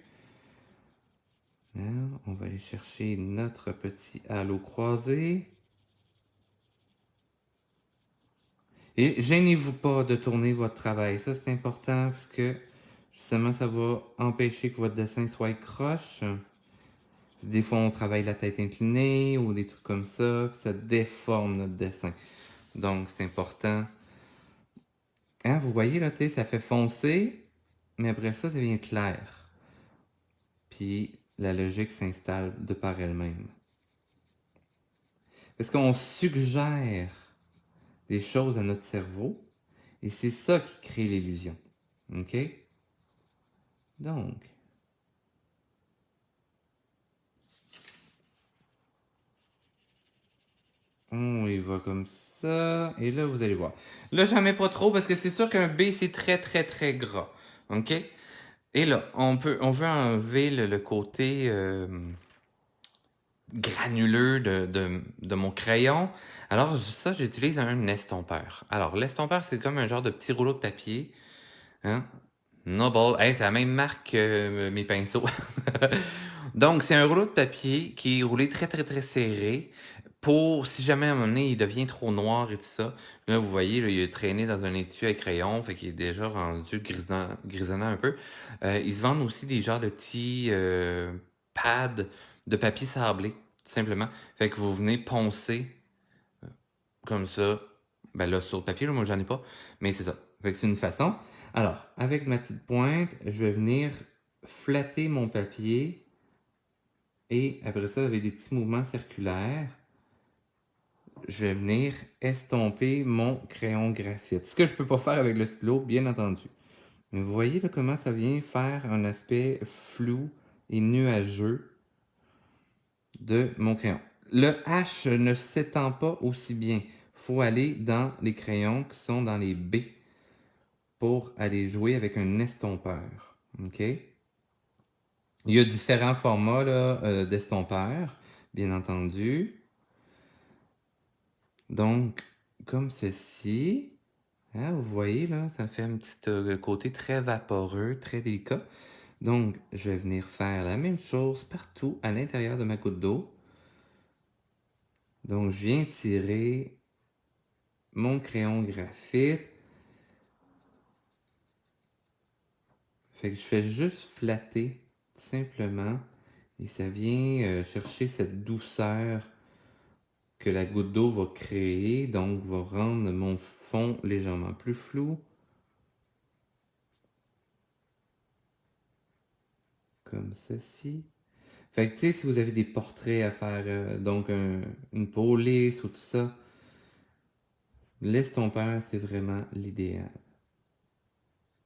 A: Hein, on va aller chercher notre petit halo croisé. Et gênez-vous pas de tourner votre travail. Ça, c'est important parce que justement, ça va empêcher que votre dessin soit croche. Des fois, on travaille la tête inclinée ou des trucs comme ça, puis ça déforme notre dessin. Donc, c'est important. Hein, vous voyez, là, tu sais, ça fait foncer, mais après ça, ça devient clair. Puis, la logique s'installe de par elle-même. Parce qu'on suggère des choses à notre cerveau, et c'est ça qui crée l'illusion. OK? Donc, on y va comme ça, et là, vous allez voir. Là, j'en mets pas trop, parce que c'est sûr qu'un B, c'est très, très, très gras. OK? Et là, on veut enlever le côté granuleux de mon crayon. Alors, ça, j'utilise un estompeur. Alors, l'estompeur, c'est comme un genre de petit rouleau de papier. Hein? Noble. Hey, c'est la même marque que mes pinceaux. Donc, c'est un rouleau de papier qui est roulé très, très, très serré pour, si jamais à un moment donné, il devient trop noir et tout ça. Là, vous voyez, là, il est traîné dans un étui à crayon, fait qu'il est déjà rendu grisonnant un peu. Ils se vendent aussi des genres de petits pads de papier sablé, tout simplement. Fait que vous venez poncer comme ça. Ben là, sur le papier, là, moi, j'en ai pas. Mais c'est ça. Fait que c'est une façon. Alors, avec ma petite pointe, je vais venir flatter mon papier. Et après ça, avec des petits mouvements circulaires, je vais venir estomper mon crayon graphite. Ce que je peux pas faire avec le stylo, bien entendu. Mais vous voyez là, comment ça vient faire un aspect flou et nuageux de mon crayon. Le H ne s'étend pas aussi bien. Il faut aller dans les crayons qui sont dans les B pour aller jouer avec un estompeur. OK? Il y a différents formats d'estompeurs, bien entendu. Donc, comme ceci. Hein, vous voyez, là, ça fait un petit côté très vaporeux, très délicat. Donc, je vais venir faire la même chose partout à l'intérieur de ma goutte d'eau. Donc, je viens tirer mon crayon graphite. Fait que je fais juste flatter, tout simplement. Et ça vient chercher cette douceur que la goutte d'eau va créer. Donc, va rendre mon fond légèrement plus flou. Comme ceci. Fait que, tu sais, si vous avez des portraits à faire, donc une police ou tout ça, l'estompeur, c'est vraiment l'idéal.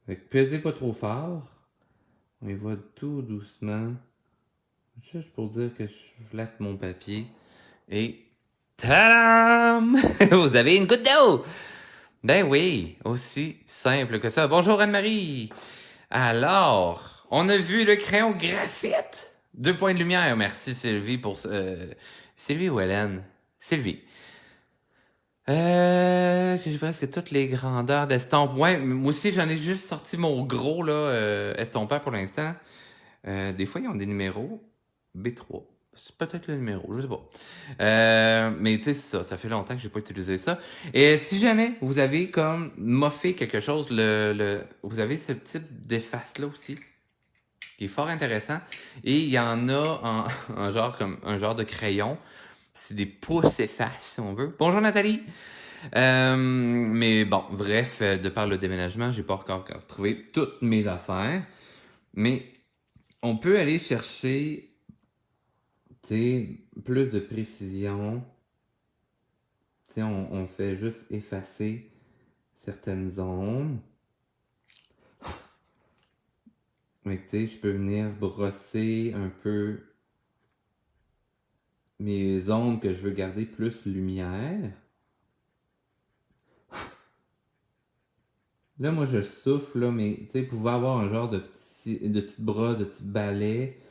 A: Fait que pesez pas trop fort. On y va tout doucement. Juste pour dire que je flatte mon papier. Et tadam! Vous avez une goutte d'eau! Ben oui, aussi simple que ça. Bonjour Anne-Marie! Alors, on a vu le crayon graphite. 2 points de lumière. Merci Sylvie pour... Sylvie ou Hélène? Sylvie. Que j'ai presque toutes les grandeurs d'estompe. Ouais, moi aussi j'en ai juste sorti mon gros là, estompeur pour l'instant. Des fois ils ont des numéros. B3. C'est peut-être le numéro, je sais pas. Mais tu sais, c'est ça, ça fait longtemps que j'ai pas utilisé ça. Et si jamais vous avez comme moffé quelque chose, vous avez ce type d'efface-là aussi, qui est fort intéressant. Et il y en a en genre comme un genre de crayon. C'est des pouces efface, si on veut. Bonjour Nathalie! Mais bon, bref, de par le déménagement, j'ai pas encore trouvé toutes mes affaires. Mais on peut aller chercher, tu sais, plus de précision. Tu sais, on fait juste effacer certaines zones. Mais tu sais, je peux venir brosser un peu mes zones que je veux garder plus lumière. Là, moi, je souffle, là, mais tu sais, pouvez avoir un genre de petites brosses, de petits balais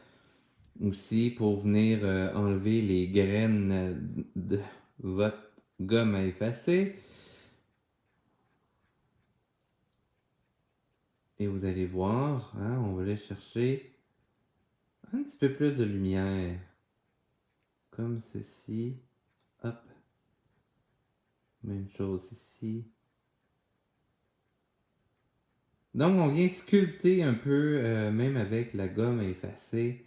A: aussi pour venir enlever les graines de votre gomme à effacer. Et vous allez voir, hein, on va aller chercher un petit peu plus de lumière. Comme ceci. Hop. Même chose ici. Donc, on vient sculpter un peu, même avec la gomme à effacer,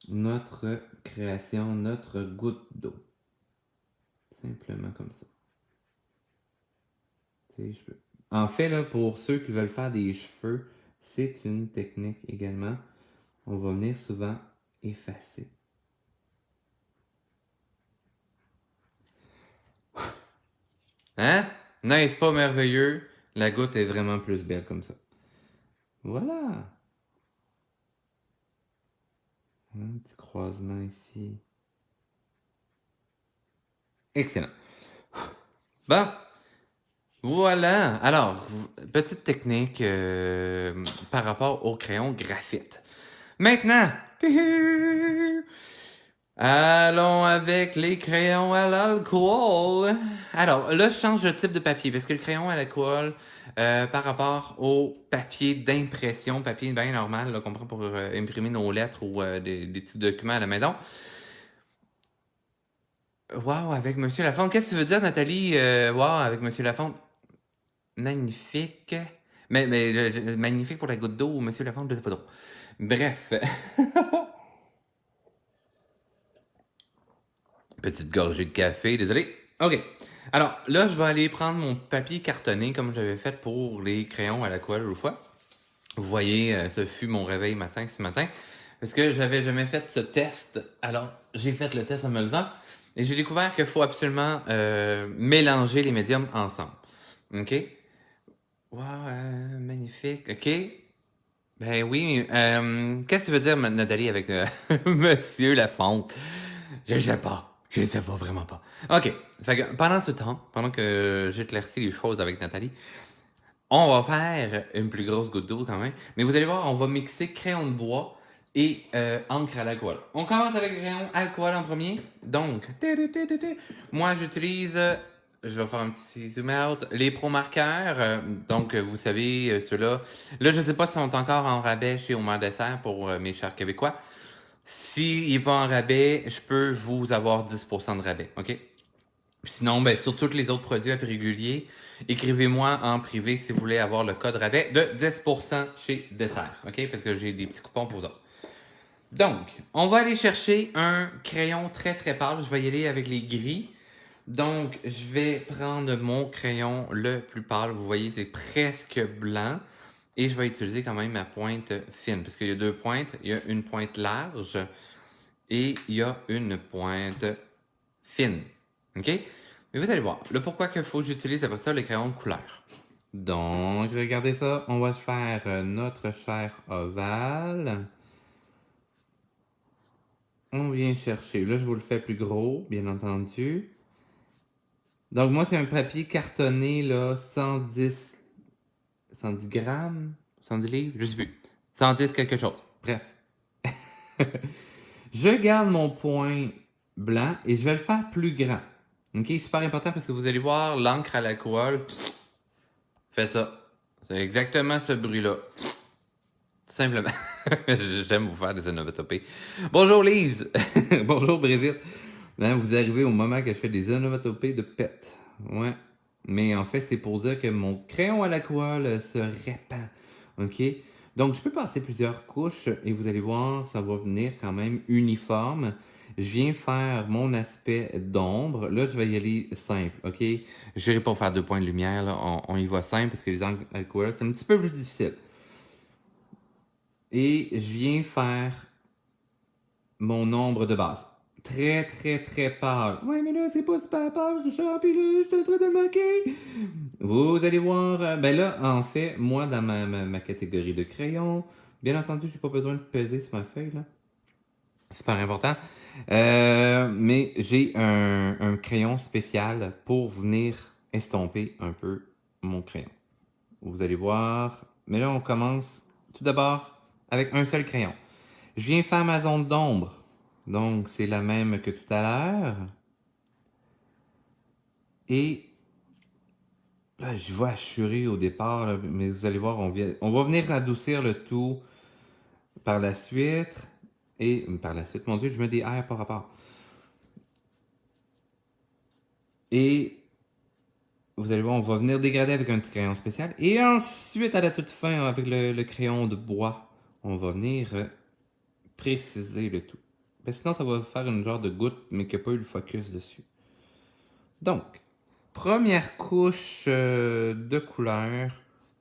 A: notre création, notre goutte d'eau. Simplement comme ça. En fait, là, pour ceux qui veulent faire des cheveux, c'est une technique également. On va venir souvent effacer. Hein? N'est-ce pas merveilleux? La goutte est vraiment plus belle comme ça. Voilà. Un petit croisement ici. Excellent. Bon. Voilà. Alors, petite technique par rapport au crayon graphite. Maintenant, Allons avec les crayons à l'alcool. Alors, là, je change de type de papier parce que le crayon à l'alcool, par rapport au papier d'impression, papier bien normal, là, qu'on prend pour imprimer nos lettres ou des petits documents à la maison. Wow, avec Monsieur Lafont. Qu'est-ce que tu veux dire, Nathalie? Wow, avec Monsieur Lafont. Magnifique. Mais magnifique pour la goutte d'eau, Monsieur Lafont, je sais pas trop. Bref. Petite gorgée de café, désolé. OK. Alors, là, je vais aller prendre mon papier cartonné comme j'avais fait pour les crayons à l'aquarelle l'autre fois. Vous voyez, ce fut mon réveil matin ce matin. Parce que j'avais jamais fait ce test. Alors, j'ai fait le test en me levant. Et j'ai découvert qu'il faut absolument mélanger les médiums ensemble. OK? Wow, magnifique. OK? Ben oui. Qu'est-ce que tu veux dire, Nathalie, avec Monsieur Lafonte? Je sais pas. Je sais pas, vraiment pas. OK. Fait que pendant ce temps, pendant que j'éclaircis les choses avec Nathalie, on va faire une plus grosse goutte d'eau quand même. Mais vous allez voir, on va mixer crayon de bois et encre à l'alcool. On commence avec le crayon alcool en premier. Donc, moi j'utilise, je vais faire un petit zoom out, les Pro marqueurs. Donc, vous savez, ceux-là. Là, je sais pas si on est encore en rabais chez Homer Dessert pour mes chers Québécois. S'il n'est pas en rabais, je peux vous avoir 10% de rabais, OK? Sinon, ben, sur tous les autres produits à prix régulier, écrivez-moi en privé si vous voulez avoir le code rabais de 10% chez Dessert, OK? Parce que j'ai des petits coupons pour vous autres. Donc, on va aller chercher un crayon très très pâle. Je vais y aller avec les gris. Donc, je vais prendre mon crayon le plus pâle. Vous voyez, c'est presque blanc. Et je vais utiliser quand même ma pointe fine. Parce qu'il y a deux pointes. Il y a une pointe large et il y a une pointe fine. OK? Mais vous allez voir, le pourquoi qu'il faut que j'utilise après ça le crayon de couleur. Donc, regardez ça. On va faire notre cher ovale. On vient chercher. Là, je vous le fais plus gros, bien entendu. Donc, moi, c'est un papier cartonné, là, 110 grammes, 110 livres, je sais plus. 110 quelque chose. Bref. Je garde mon point blanc et je vais le faire plus grand. OK? Super important parce que vous allez voir, l'encre à l'alcool fait ça. C'est exactement ce bruit-là. Tout simplement. J'aime vous faire des onomatopées. Bonjour Lise! Bonjour Brigitte! Là, vous arrivez au moment que je fais des onomatopées de pète. Ouais. Mais en fait, c'est pour dire que mon crayon à l'alcool se répand. OK? Donc, je peux passer plusieurs couches et vous allez voir, ça va venir quand même uniforme. Je viens faire mon aspect d'ombre. Là, je vais y aller simple, OK? Je n'irai pas faire 2 points de lumière, là. On y va simple parce que les angles alcool, c'est un petit peu plus difficile. Et je viens faire mon ombre de base. Très, très, très pâle. Ouais, mais là, c'est pas super pâle, Richard, pis là, je suis en train de le manquer. Vous allez voir, ben là, en fait, moi, dans ma catégorie de crayon, bien entendu, j'ai pas besoin de peser sur ma feuille, là. Super important. Mais j'ai un crayon spécial pour venir estomper un peu mon crayon. Vous allez voir. Mais là, on commence tout d'abord avec un seul crayon. Je viens faire ma zone d'ombre. Donc, c'est la même que tout à l'heure. Et là, je vais assurer au départ, là, mais vous allez voir, on va venir adoucir le tout par la suite. Et par la suite, mon Dieu, je mets des R par rapport. Et vous allez voir, on va venir dégrader avec un petit crayon spécial. Et ensuite, à la toute fin, avec le crayon de bois, on va venir préciser le tout. Ben, sinon, ça va faire une genre de goutte, mais qui n'a pas eu le focus dessus. Donc, première couche de couleur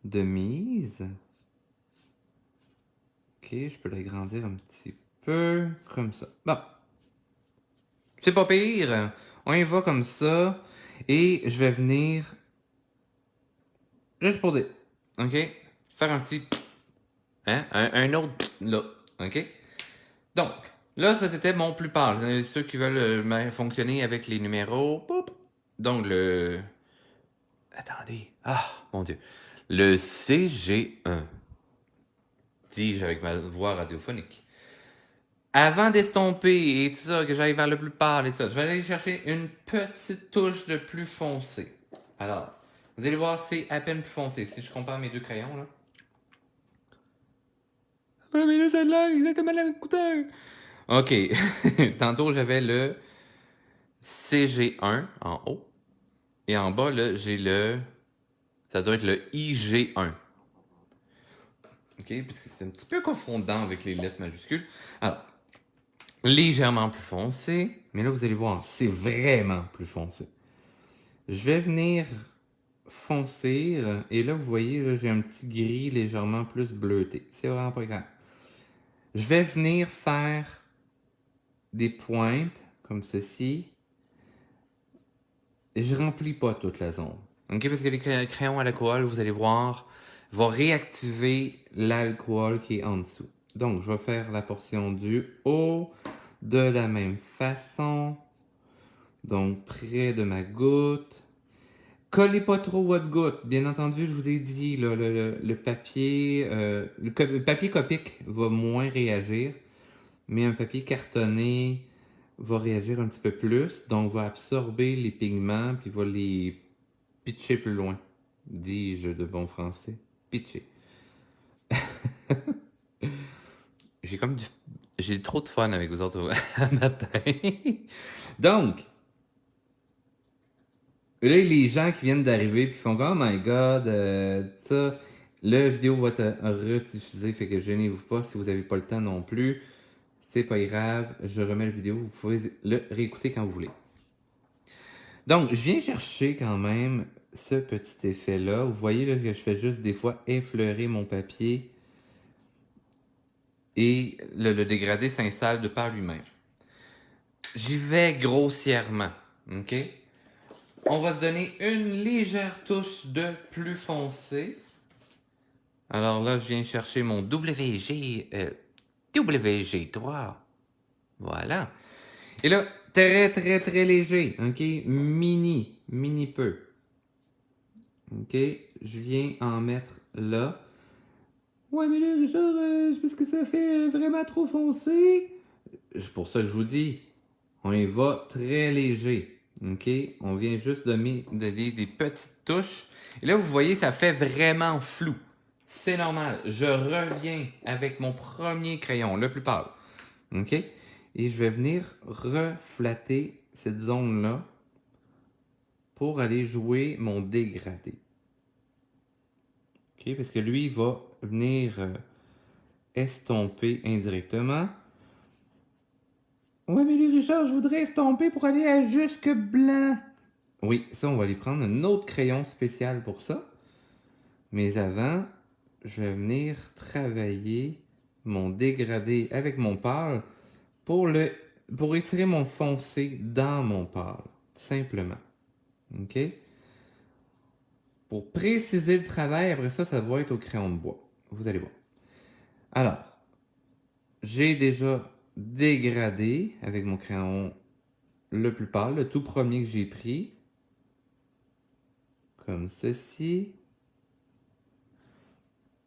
A: de mise. Ok, je peux l'agrandir un petit peu, comme ça. Bon, c'est pas pire. On y va comme ça. Et je vais venir juste poser. Ok? Faire un petit... Hein? Un autre là. Ok? Donc, là, ça c'était mon plus pâle. Ceux qui veulent fonctionner avec les numéros. Boop. Donc, le... Attendez. Ah, mon Dieu. Le CG1. Dis-je avec ma voix radiophonique. Avant d'estomper et tout ça, que j'aille vers le plus pâle et tout ça, je vais aller chercher une petite touche de plus foncé. Alors, vous allez voir, c'est à peine plus foncé. Si je compare mes deux crayons, là. Ah, mais là, ça a l'air exactement la même couleur. OK. Tantôt, j'avais le CG1 en haut. Et en bas, là, j'ai le... Ça doit être le IG1. OK? Parce que c'est un petit peu confondant avec les lettres majuscules. Alors, légèrement plus foncé. Mais là, vous allez voir, c'est vraiment plus foncé. Je vais venir foncer. Et là, vous voyez, là, j'ai un petit gris légèrement plus bleuté. C'est vraiment pas grave. Je vais venir faire des pointes comme ceci. Je remplis pas toute la zone. OK? Parce que les crayons à l'alcool, vous allez voir, vont réactiver l'alcool qui est en dessous. Donc, je vais faire la portion du haut de la même façon. Donc, près de ma goutte. Collez pas trop votre goutte. Bien entendu, je vous ai dit, là, le papier, le papier copique va moins réagir, mais un papier cartonné va réagir un petit peu plus, donc va absorber les pigments puis va les pitcher plus loin. Dis-je de bon français. Pitcher. J'ai comme du... J'ai trop de fun avec vous autres matin. Donc, là, les gens qui viennent d'arriver puis font « Oh my God, ça, la vidéo va être rediffusée, fait que gênez-vous pas si vous n'avez pas le temps non plus. C'est pas grave, je remets la vidéo, vous pouvez le réécouter quand vous voulez. » Donc, je viens chercher quand même ce petit effet-là. Vous voyez là, que je fais juste des fois effleurer mon papier et le dégradé s'installe de par lui-même. J'y vais grossièrement, OK? On va se donner une légère touche de plus foncé. Alors là, je viens chercher mon WG3. Voilà. Et là, très, très, très léger, OK? Mini peu. OK? Je viens en mettre là. Ouais, mais là, Richard, c'est parce que ça fait vraiment trop foncé. C'est pour ça que je vous dis, on y va très léger. OK? On vient juste donner des petites touches. Et là, vous voyez, ça fait vraiment flou. C'est normal. Je reviens avec mon premier crayon, le plus pâle. OK? Et je vais venir reflatter cette zone-là pour aller jouer mon dégradé. OK? Parce que lui, il va venir estomper indirectement. Ouais, mais les Richard, je voudrais estomper pour aller à jusque blanc. Oui, ça, on va aller prendre un autre crayon spécial pour ça. Mais avant, je vais venir travailler mon dégradé avec mon pâle pour étirer mon foncé dans mon pâle, tout simplement. OK? Pour préciser le travail, après ça, ça va être au crayon de bois. Vous allez voir. Alors, j'ai déjà dégradé avec mon crayon le plus pâle, le tout premier que j'ai pris. Comme ceci.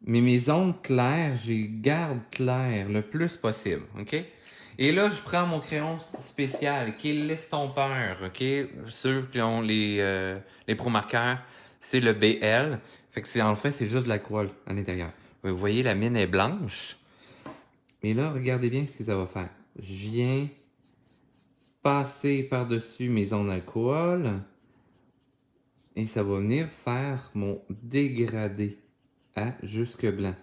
A: Mais mes zones claires, j'y garde clair le plus possible, OK? Et là, je prends mon crayon spécial, qui est l'estompeur, OK? Ceux qui ont les Pro Marqueurs, c'est le BL. Fait que en fait, c'est juste de l'alcool à l'intérieur. Vous voyez, la mine est blanche. Mais là, regardez bien ce que ça va faire. Je viens passer par-dessus mes zones d'alcool. Et ça va venir faire mon dégradé à jusque blanc.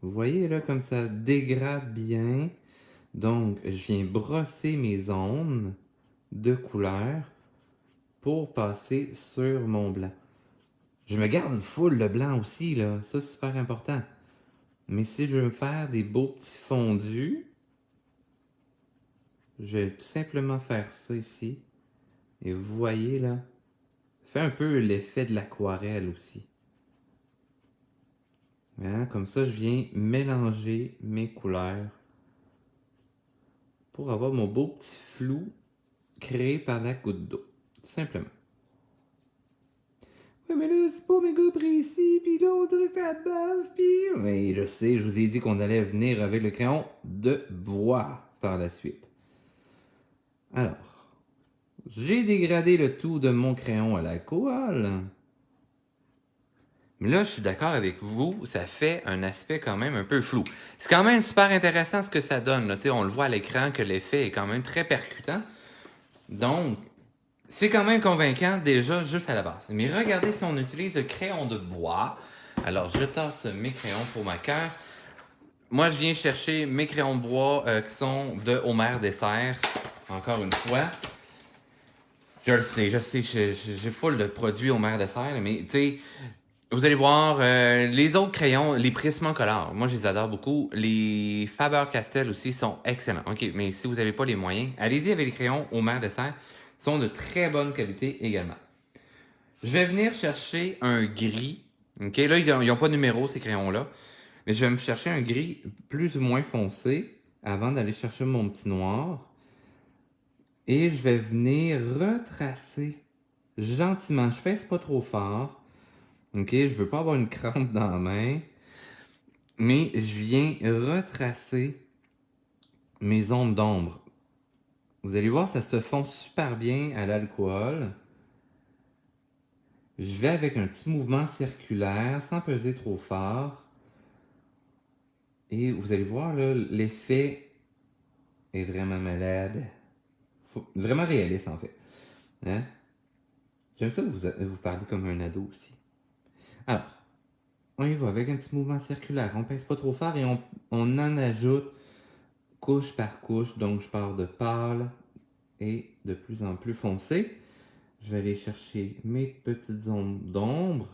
A: Vous voyez là comme ça dégrade bien. Donc, je viens brosser mes zones de couleur pour passer sur mon blanc. Je me garde une foule le blanc aussi, là. Ça, c'est super important. Mais si je veux me faire des beaux petits fondus, je vais tout simplement faire ça ici. Et vous voyez là, ça fait un peu l'effet de l'aquarelle aussi. Hein? Comme ça, je viens mélanger mes couleurs pour avoir mon beau petit flou créé par la goutte d'eau. Tout simplement.
B: Mais là, c'est pas méga précis, puis là, on dirait que ça bave, puis... Oui, je sais, je vous ai dit qu'on allait venir avec le crayon de bois par la suite. Alors, j'ai dégradé le tout de mon crayon à l'alcool. Mais là, je suis d'accord avec vous, ça fait un aspect quand même un peu flou. C'est quand même super intéressant ce que ça donne. Là. On le voit à l'écran que l'effet est quand même très percutant. Donc, c'est quand même convaincant déjà juste à la base. Mais regardez si on utilise le crayon de bois. Alors, je tasse mes crayons pour ma cœur. Moi, je viens chercher mes crayons de bois qui sont de Homer Dessert. Encore une fois. Je le sais, j'ai full de produits Homer Dessert, mais tu sais, vous allez voir, les autres crayons, les Prismacolor, moi je les adore beaucoup. Les Faber-Castell aussi sont excellents. OK, mais si vous n'avez pas les moyens, allez-y avec les crayons Homer Dessert. Ils sont de très bonne qualité également. Je vais venir chercher un gris. OK, là, ils n'ont pas de numéro, ces crayons-là. Mais je vais me chercher un gris plus ou moins foncé avant d'aller chercher mon petit noir. Et je vais venir retracer gentiment. Je pèse pas trop fort. OK, je veux pas avoir une crampe dans la main. Mais je viens retracer mes zones d'ombre. Vous allez voir, ça se fond super bien à l'alcool. Je vais avec un petit mouvement circulaire sans peser trop fort. Et vous allez voir, là, l'effet est vraiment malade. Vraiment réaliste, en fait. Hein? J'aime ça que vous parlez comme un ado aussi. Alors, on y va avec un petit mouvement circulaire. On pèse pas trop fort et on en ajoute couche par couche. Donc, je pars de pâle et de plus en plus foncé. Je vais aller chercher mes petites zones d'ombre,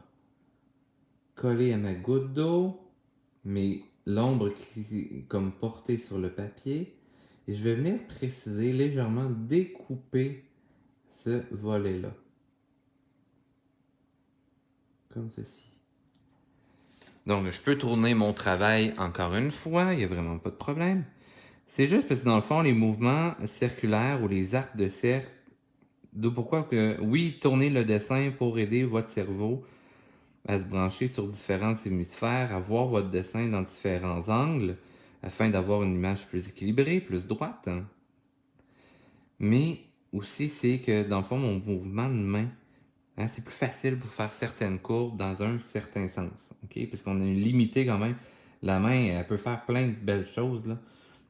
B: coller à ma goutte d'eau, l'ombre qui est comme portée sur le papier. Et je vais venir préciser, légèrement découper ce volet-là. Comme ceci. Donc, je peux tourner mon travail encore une fois, il n'y a vraiment pas de problème. C'est juste parce que dans le fond, les mouvements circulaires ou les arcs de cercle, d'où pourquoi que, oui, tournez le dessin pour aider votre cerveau à se brancher sur différents hémisphères, à voir votre dessin dans différents angles, afin d'avoir une image plus équilibrée, plus droite. Hein. Mais aussi, c'est que dans le fond, mon mouvement de main, hein, c'est plus facile pour faire certaines courbes dans un certain sens. Okay? Parce qu'on est limité quand même. La main, elle peut faire plein de belles choses, là,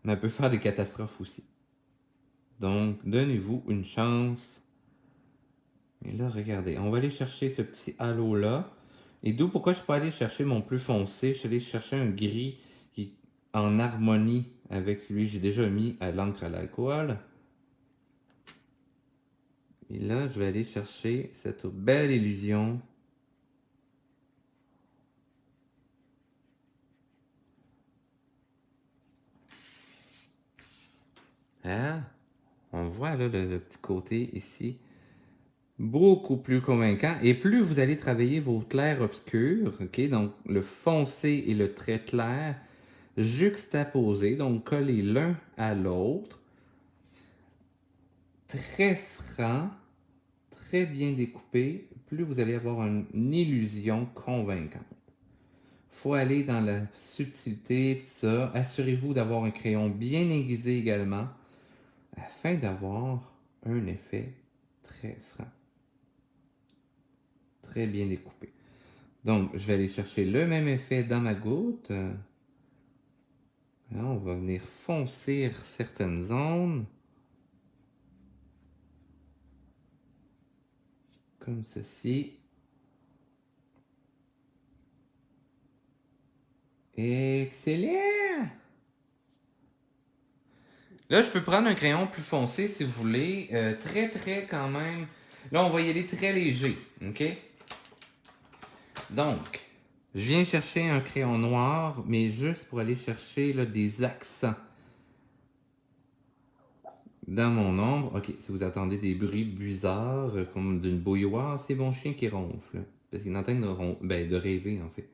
B: mais elle peut faire des catastrophes aussi. Donc, donnez-vous une chance. Et là, regardez, on va aller chercher ce petit halo-là. Et d'où pourquoi je peux aller chercher mon plus foncé. Je suis allé chercher un gris qui est en harmonie avec celui que j'ai déjà mis à l'encre à l'alcool. Et là, je vais aller chercher cette belle illusion. Hein? On voit là le petit côté ici. Beaucoup plus convaincant. Et plus vous allez travailler vos clairs obscurs, ok, donc le foncé et le très clair, juxtaposés, donc collés l'un à l'autre, très franc, très bien découpé, plus vous allez avoir une illusion convaincante. Faut aller dans la subtilité, tout ça. Assurez-vous d'avoir un crayon bien aiguisé également, afin d'avoir un effet très franc. Très bien découpé. Donc, je vais aller chercher le même effet dans ma goutte. Là, on va venir foncer certaines zones. Comme ceci. Excellent! Là, je peux prendre un crayon plus foncé si vous voulez. Très quand même. Là, on va y aller très léger. OK? Donc, je viens chercher un crayon noir, mais juste pour aller chercher là, des accents dans mon ombre. OK, si vous attendez des bruits bizarres, comme d'une bouilloire, c'est mon chien qui ronfle. Parce qu'il est en train de rêver, en fait.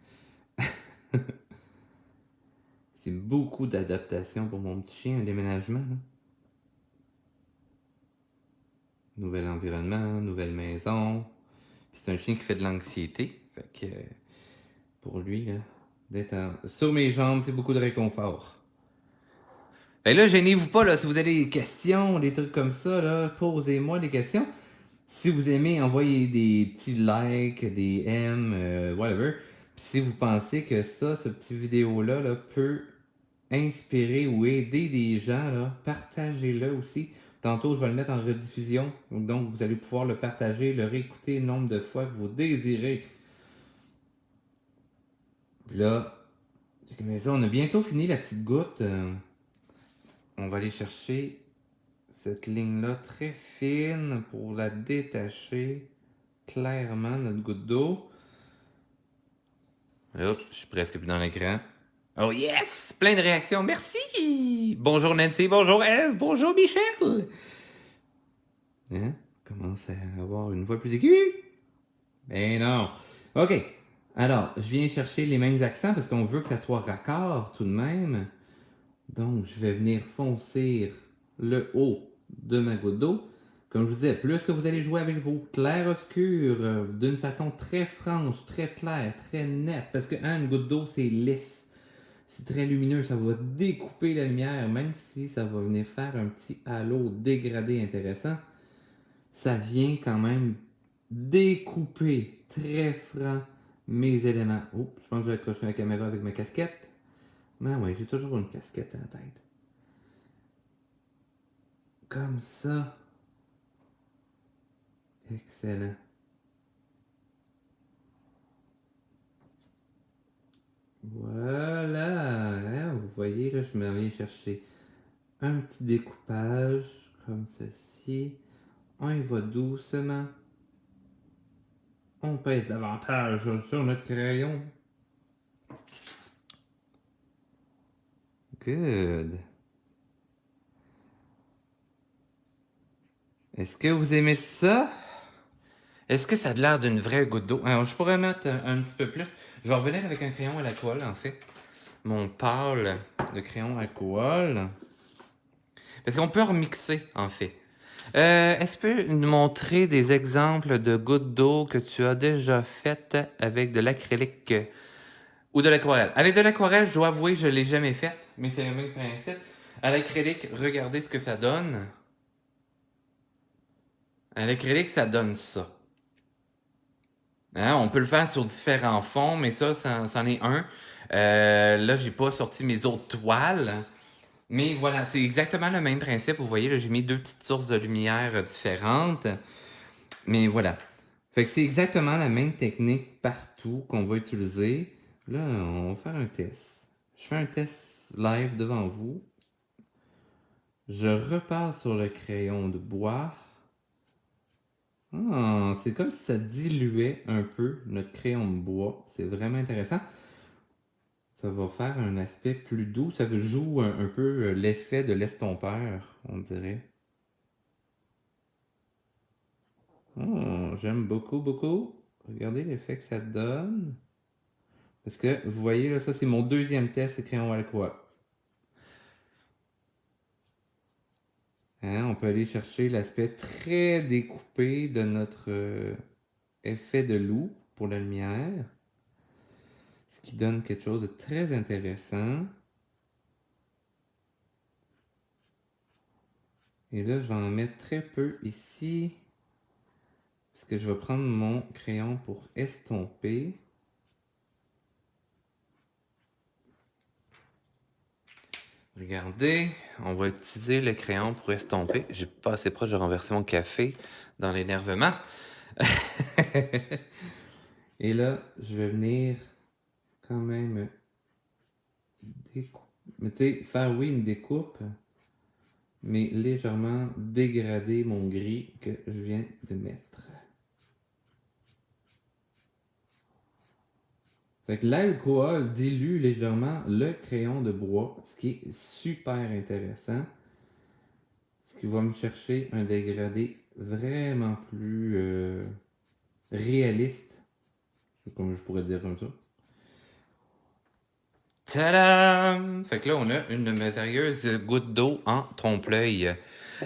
B: C'est beaucoup d'adaptation pour mon petit chien, un déménagement. Là. Nouvel environnement, nouvelle maison. Puis c'est un chien qui fait de l'anxiété. Fait que pour lui, là, d'être sur mes jambes, c'est beaucoup de réconfort. Ben là, gênez-vous pas, là, si vous avez des questions, des trucs comme ça, là, posez-moi des questions. Si vous aimez, envoyez des petits likes, des M, whatever. Puis si vous pensez que ça, ce petit vidéo-là, là, peut inspirer ou aider des gens, là, partagez-le aussi. Tantôt, je vais le mettre en rediffusion. Donc, vous allez pouvoir le partager, le réécouter le nombre de fois que vous désirez. Puis là, mais ça, on a bientôt fini la petite goutte. On va aller chercher cette ligne-là très fine pour la détacher clairement, notre goutte d'eau. Hop, je suis presque plus dans l'écran. Oh yes! Plein de réactions, merci! Bonjour Nancy, bonjour Eve, bonjour Michel! Hein? Commence à avoir une voix plus aiguë? Ben non. OK. Alors, je viens chercher les mêmes accents parce qu'on veut que ça soit raccord tout de même. Donc, je vais venir foncer le haut de ma goutte d'eau. Comme je vous disais, plus que vous allez jouer avec vos clairs-obscurs d'une façon très franche, très claire, très nette, parce que une goutte d'eau, c'est lisse. C'est très lumineux, ça va découper la lumière, même si ça va venir faire un petit halo dégradé intéressant. Ça vient quand même découper très franc mes éléments. Oh, je pense que je vais accrocher la caméra avec ma casquette. Ben ouais, j'ai toujours une casquette à la tête. Comme ça. Excellent. Voilà. Hein, vous voyez, là, je m'en viens chercher un petit découpage comme ceci. On y va doucement. On pèse davantage sur notre crayon. Good. Est-ce que vous aimez ça? Est-ce que ça a l'air d'une vraie goutte d'eau? Alors, je pourrais mettre un petit peu plus. Je vais revenir avec un crayon à l'alcool, en fait. Mon pâle de crayon à alcool. Parce qu'on peut remixer, en fait. Est-ce que tu peux nous montrer des exemples de gouttes d'eau que tu as déjà faites avec de l'acrylique ou de l'aquarelle? Avec de l'aquarelle, je dois avouer, je ne l'ai jamais faite, mais c'est le même principe. À l'acrylique, regardez ce que ça donne. À l'acrylique, ça donne ça. Hein, on peut le faire sur différents fonds, mais ça, c'en est un. Là, j'ai pas sorti mes autres toiles. Mais voilà, c'est exactement le même principe. Vous voyez, là, j'ai mis deux petites sources de lumière différentes. Mais voilà. Fait que c'est exactement la même technique partout qu'on va utiliser. Là, on va faire un test. Je fais un test live devant vous. Je repars sur le crayon de bois. Ah, c'est comme si ça diluait un peu notre crayon de bois. C'est vraiment intéressant. Ça va faire un aspect plus doux. Ça joue un peu l'effet de l'estompeur, on dirait. Oh, j'aime beaucoup, beaucoup. Regardez l'effet que ça donne. Parce que, vous voyez, là, ça c'est mon deuxième test de crayon à l'alcool. Hein, on peut aller chercher l'aspect très découpé de notre effet de loup pour la lumière. Ce qui donne quelque chose de très intéressant. Et là, je vais en mettre très peu ici. Parce que je vais prendre mon crayon pour estomper. Regardez, on va utiliser le crayon pour estomper. J'ai pas assez proche de renverser mon café dans l'énervement. Et là, je vais venir quand même découper. Mais tu sais, faire oui une découpe, mais légèrement dégrader mon gris que je viens de mettre. Fait que l'alcool dilue légèrement le crayon de bois, ce qui est super intéressant. Ce qui va me chercher un dégradé vraiment plus réaliste, comme je pourrais dire comme ça. Tadam! Fait que là, on a une merveilleuse goutte d'eau en trompe-l'œil.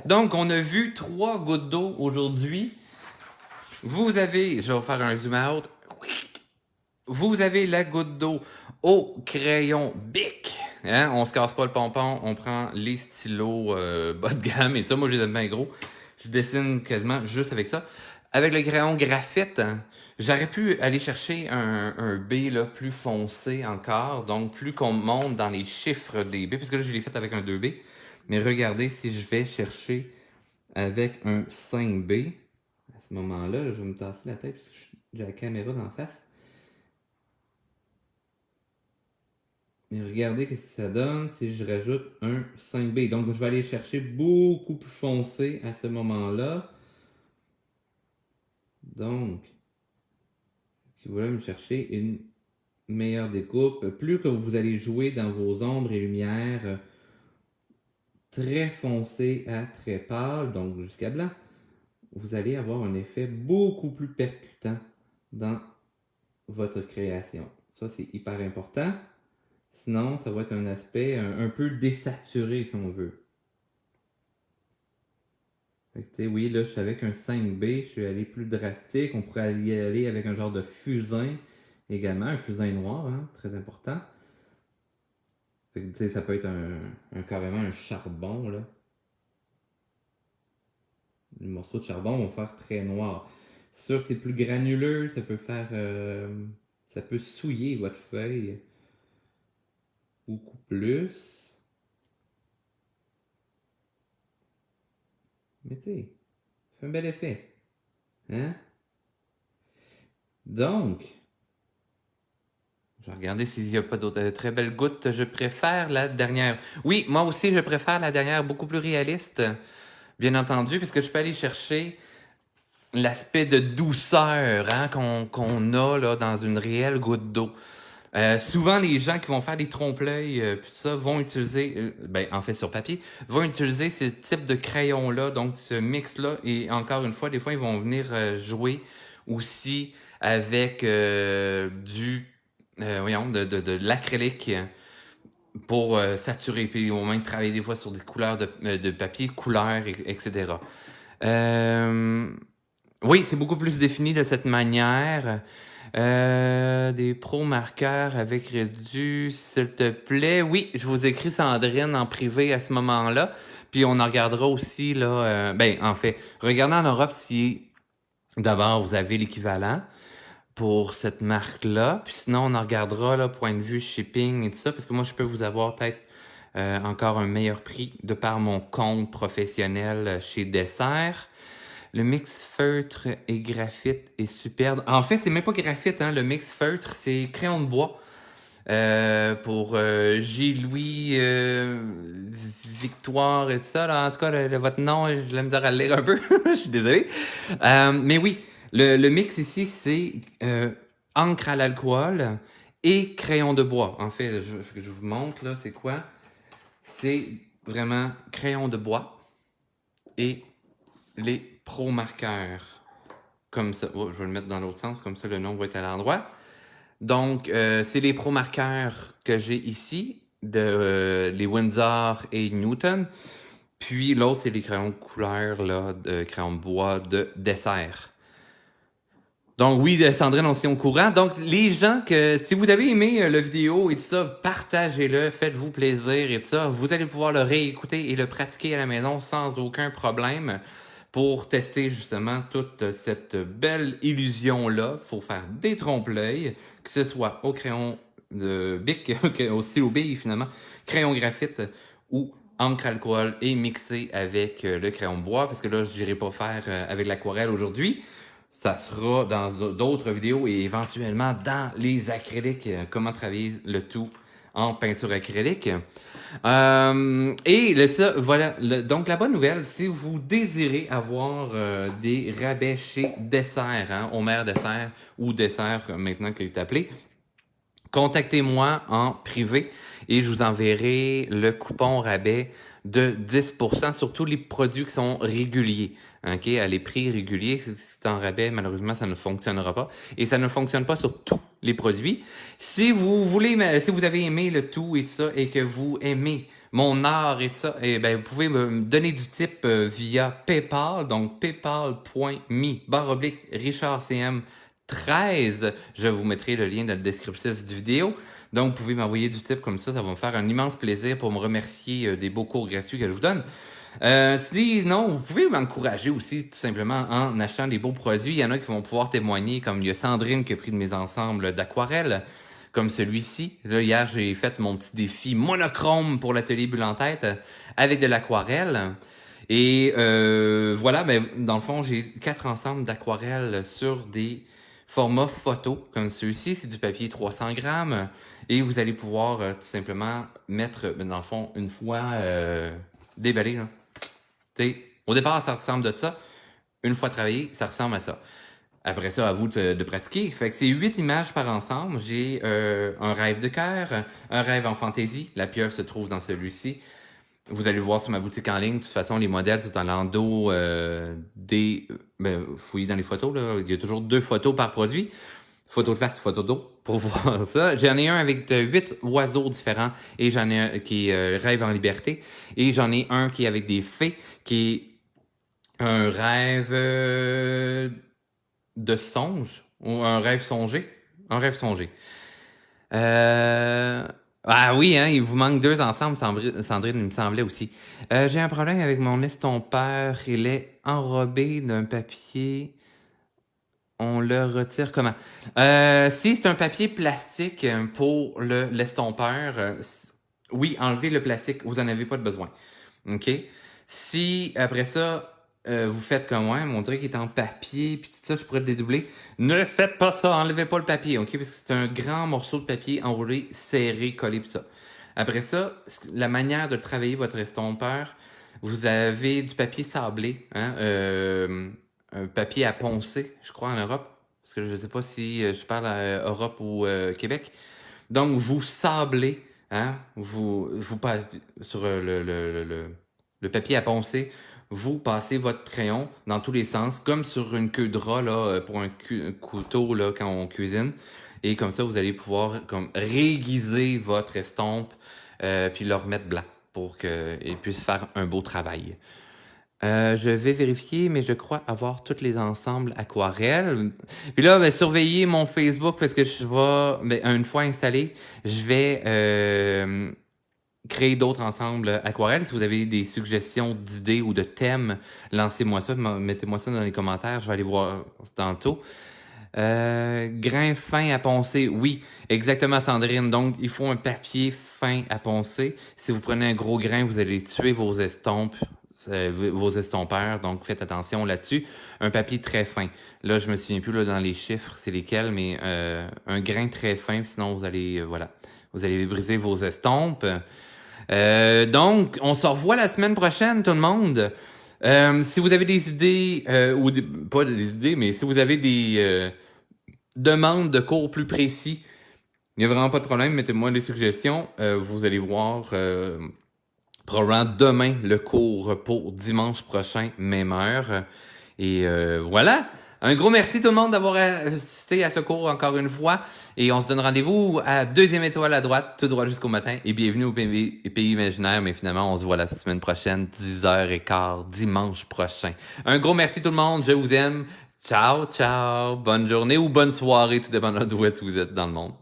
B: Donc, on a vu 3 gouttes d'eau aujourd'hui. Vous avez, je vais faire un zoom out. Vous avez la goutte d'eau au crayon Bic. Hein? On se casse pas le pompon, on prend les stylos bas de gamme et ça, moi je les aime bien gros. Je dessine quasiment juste avec ça. Avec le crayon graphite, hein, j'aurais pu aller chercher un B là, plus foncé encore, donc plus qu'on monte dans les chiffres des B, parce que là je l'ai fait avec un 2B. Mais regardez, si je vais chercher avec un 5B, à ce moment-là, je vais me tasser la tête parce que j'ai la caméra d'en face. Mais regardez ce que ça donne si je rajoute un 5B. Donc, je vais aller chercher beaucoup plus foncé à ce moment-là. Donc, si vous voulez me chercher une meilleure découpe, plus que vous allez jouer dans vos ombres et lumières très foncé à très pâle, donc jusqu'à blanc, vous allez avoir un effet beaucoup plus percutant dans votre création. Ça, c'est hyper important. Sinon, ça va être un aspect un peu désaturé, si on veut. Fait que, oui, là, je suis avec un 5B, je suis allé plus drastique. On pourrait y aller avec un genre de fusain également, un fusain noir, hein, très important. Fait que, ça peut être carrément un charbon, là. Les morceaux de charbon vont faire très noir. C'est sûr que c'est plus granuleux, ça peut faire... ça peut souiller votre feuille beaucoup plus. Mais tu sais, ça fait un bel effet. Hein? Donc, je vais regarder s'il n'y a pas d'autres très belles gouttes. Je préfère la dernière. Oui, moi aussi, je préfère la dernière, beaucoup plus réaliste, bien entendu, parce que je peux aller chercher l'aspect de douceur hein, qu'on a là, dans une réelle goutte d'eau. Souvent, les gens qui vont faire des trompe-l'œil, puis ça, vont utiliser, en fait sur papier, vont utiliser ce type de crayon-là, donc ce mix-là, et encore une fois, des fois, ils vont venir jouer aussi avec de l'acrylique pour saturer, puis au moins travailler des fois sur des couleurs de papier, couleurs, etc. Oui, c'est beaucoup plus défini de cette manière. Des pros marqueurs avec rédu, s'il te plaît. Oui, je vous écris Sandrine en privé à ce moment-là. Puis on en regardera aussi, là, en fait, regardez en Europe si d'abord vous avez l'équivalent pour cette marque-là. Puis sinon, on en regardera, là, point de vue shipping et tout ça, parce que moi, je peux vous avoir peut-être encore un meilleur prix de par mon compte professionnel chez Dessert. Le mix feutre et graphite est superbe. En fait, c'est même pas graphite, hein. Le mix feutre, c'est crayon de bois. Pour J-Louis Victoire et tout ça. Là. En tout cas, votre nom, je vais me dire à le lire un peu. Je suis désolé. Mais oui, le mix ici, c'est encre à l'alcool et crayon de bois. En fait, je vous montre, là, c'est quoi? C'est vraiment crayon de bois et les Pro marqueurs. Comme ça. Oh, je vais le mettre dans l'autre sens, comme ça le nom va être à l'endroit. Donc, c'est les Pro marqueurs que j'ai ici, les Windsor et Newton. Puis l'autre, c'est les crayons de couleur, là, de crayons de bois de Dessert. Donc oui, Sandrine, on s'y est au courant. Donc les gens si vous avez aimé la vidéo et tout ça, partagez-le, faites-vous plaisir et tout ça. Vous allez pouvoir le réécouter et le pratiquer à la maison sans aucun problème pour tester justement toute cette belle illusion-là. Il faut faire des trompe-l'œil, que ce soit au crayon de Bic, au stylo B finalement, crayon graphite ou encre alcool et mixé avec le crayon de bois, parce que là, je n'irai pas faire avec l'aquarelle aujourd'hui. Ça sera dans d'autres vidéos et éventuellement dans les acryliques, comment travailler le tout en peinture acrylique. Donc la bonne nouvelle, si vous désirez avoir des rabais chez Dessert, hein, Homer Dessert ou Dessert maintenant qu'il est appelé, contactez-moi en privé et je vous enverrai le coupon rabais de 10% sur tous les produits qui sont réguliers. Okay? À les prix réguliers, si c'est en rabais, malheureusement, ça ne fonctionnera pas. Et ça ne fonctionne pas sur tous les produits. Si vous avez aimé le tout et tout ça, et que vous aimez mon art et tout ça, eh ben, vous pouvez me donner du type via PayPal, donc paypal.me/RichardCM13. Je vous mettrai le lien dans le descriptif du vidéo. Donc, vous pouvez m'envoyer du type comme ça va me faire un immense plaisir pour me remercier des beaux cours gratuits que je vous donne. Sinon, vous pouvez m'encourager aussi tout simplement en achetant des beaux produits. Il y en a qui vont pouvoir témoigner, comme il y a Sandrine qui a pris de mes ensembles d'aquarelle, comme celui-ci. Là, hier, j'ai fait mon petit défi monochrome pour l'atelier Bulle en tête avec de l'aquarelle. Et voilà, ben, dans le fond, j'ai 4 ensembles d'aquarelle sur des formats photos, comme celui-ci. C'est du papier 300 grammes. Et vous allez pouvoir tout simplement mettre, dans le fond, une fois déballé, là. T'sais, au départ, ça ressemble de ça. Une fois travaillé, ça ressemble à ça. Après ça, à vous de pratiquer. Fait que c'est 8 images par ensemble. J'ai un rêve de cœur, un rêve en fantaisie. La pieuvre se trouve dans celui-ci. Vous allez le voir sur ma boutique en ligne. De toute façon, les modèles sont en landau fouillez dans les photos, là. Il y a toujours 2 photos par produit. Photo de face, photo d'eau, pour voir ça. J'en ai un avec 8 oiseaux différents et j'en ai un qui est rêve en liberté. Et j'en ai un qui est avec des fées, qui est un rêve de songe ou un rêve songé. Un rêve songé. Ah oui, hein, il vous manque 2 ensemble, Sandrine, il me semblait aussi. J'ai un problème avec mon estompeur. Il est enrobé d'un papier. On le retire comment? Si c'est un papier plastique pour l'estompeur, oui, enlevez le plastique, vous n'en avez pas de besoin. OK? Si, après ça, vous faites comme moi, on dirait qu'il est en papier, puis tout ça, je pourrais le dédoubler. Ne faites pas ça, enlevez pas le papier, OK? Parce que c'est un grand morceau de papier enroulé, serré, collé, puis ça. Après ça, la manière de travailler votre estompeur, vous avez du papier sablé, hein? Un papier à poncer, je crois, en Europe. Parce que je ne sais pas si je parle à Europe ou Québec. Donc, vous sablez, hein, sur le papier à poncer, vous passez votre crayon dans tous les sens, comme sur une queue de rat, là, pour un couteau, là, quand on cuisine. Et comme ça, vous allez pouvoir comme réaiguiser votre estompe, puis le remettre blanc pour qu'il puisse faire un beau travail. Je vais vérifier, mais je crois avoir tous les ensembles aquarelles. Puis là, ben, surveillez mon Facebook parce que une fois installé, je vais créer d'autres ensembles aquarelles. Si vous avez des suggestions d'idées ou de thèmes, lancez-moi ça, mettez-moi ça dans les commentaires, je vais aller voir tantôt. Grain fin à poncer, oui, exactement Sandrine. Donc, il faut un papier fin à poncer. Si vous prenez un gros grain, vous allez tuer vos estompeurs, donc faites attention là-dessus. Un papier très fin. Là, je me souviens plus là, dans les chiffres, c'est lesquels, mais un grain très fin, sinon vous allez vous allez briser vos estompes. Donc, on se revoit la semaine prochaine, tout le monde. Si vous avez des idées, pas des idées, mais si vous avez des demandes de cours plus précis, il n'y a vraiment pas de problème, mettez-moi des suggestions. Vous allez voir probablement demain le cours pour dimanche prochain, même heure. Et voilà. Un gros merci tout le monde d'avoir assisté à ce cours encore une fois. Et on se donne rendez-vous à 2e étoile à droite, tout droit jusqu'au matin. Et bienvenue au pays imaginaire. Mais finalement, on se voit la semaine prochaine, 10h15, dimanche prochain. Un gros merci tout le monde. Je vous aime. Ciao, ciao. Bonne journée ou bonne soirée, tout dépendant d'où vous êtes dans le monde.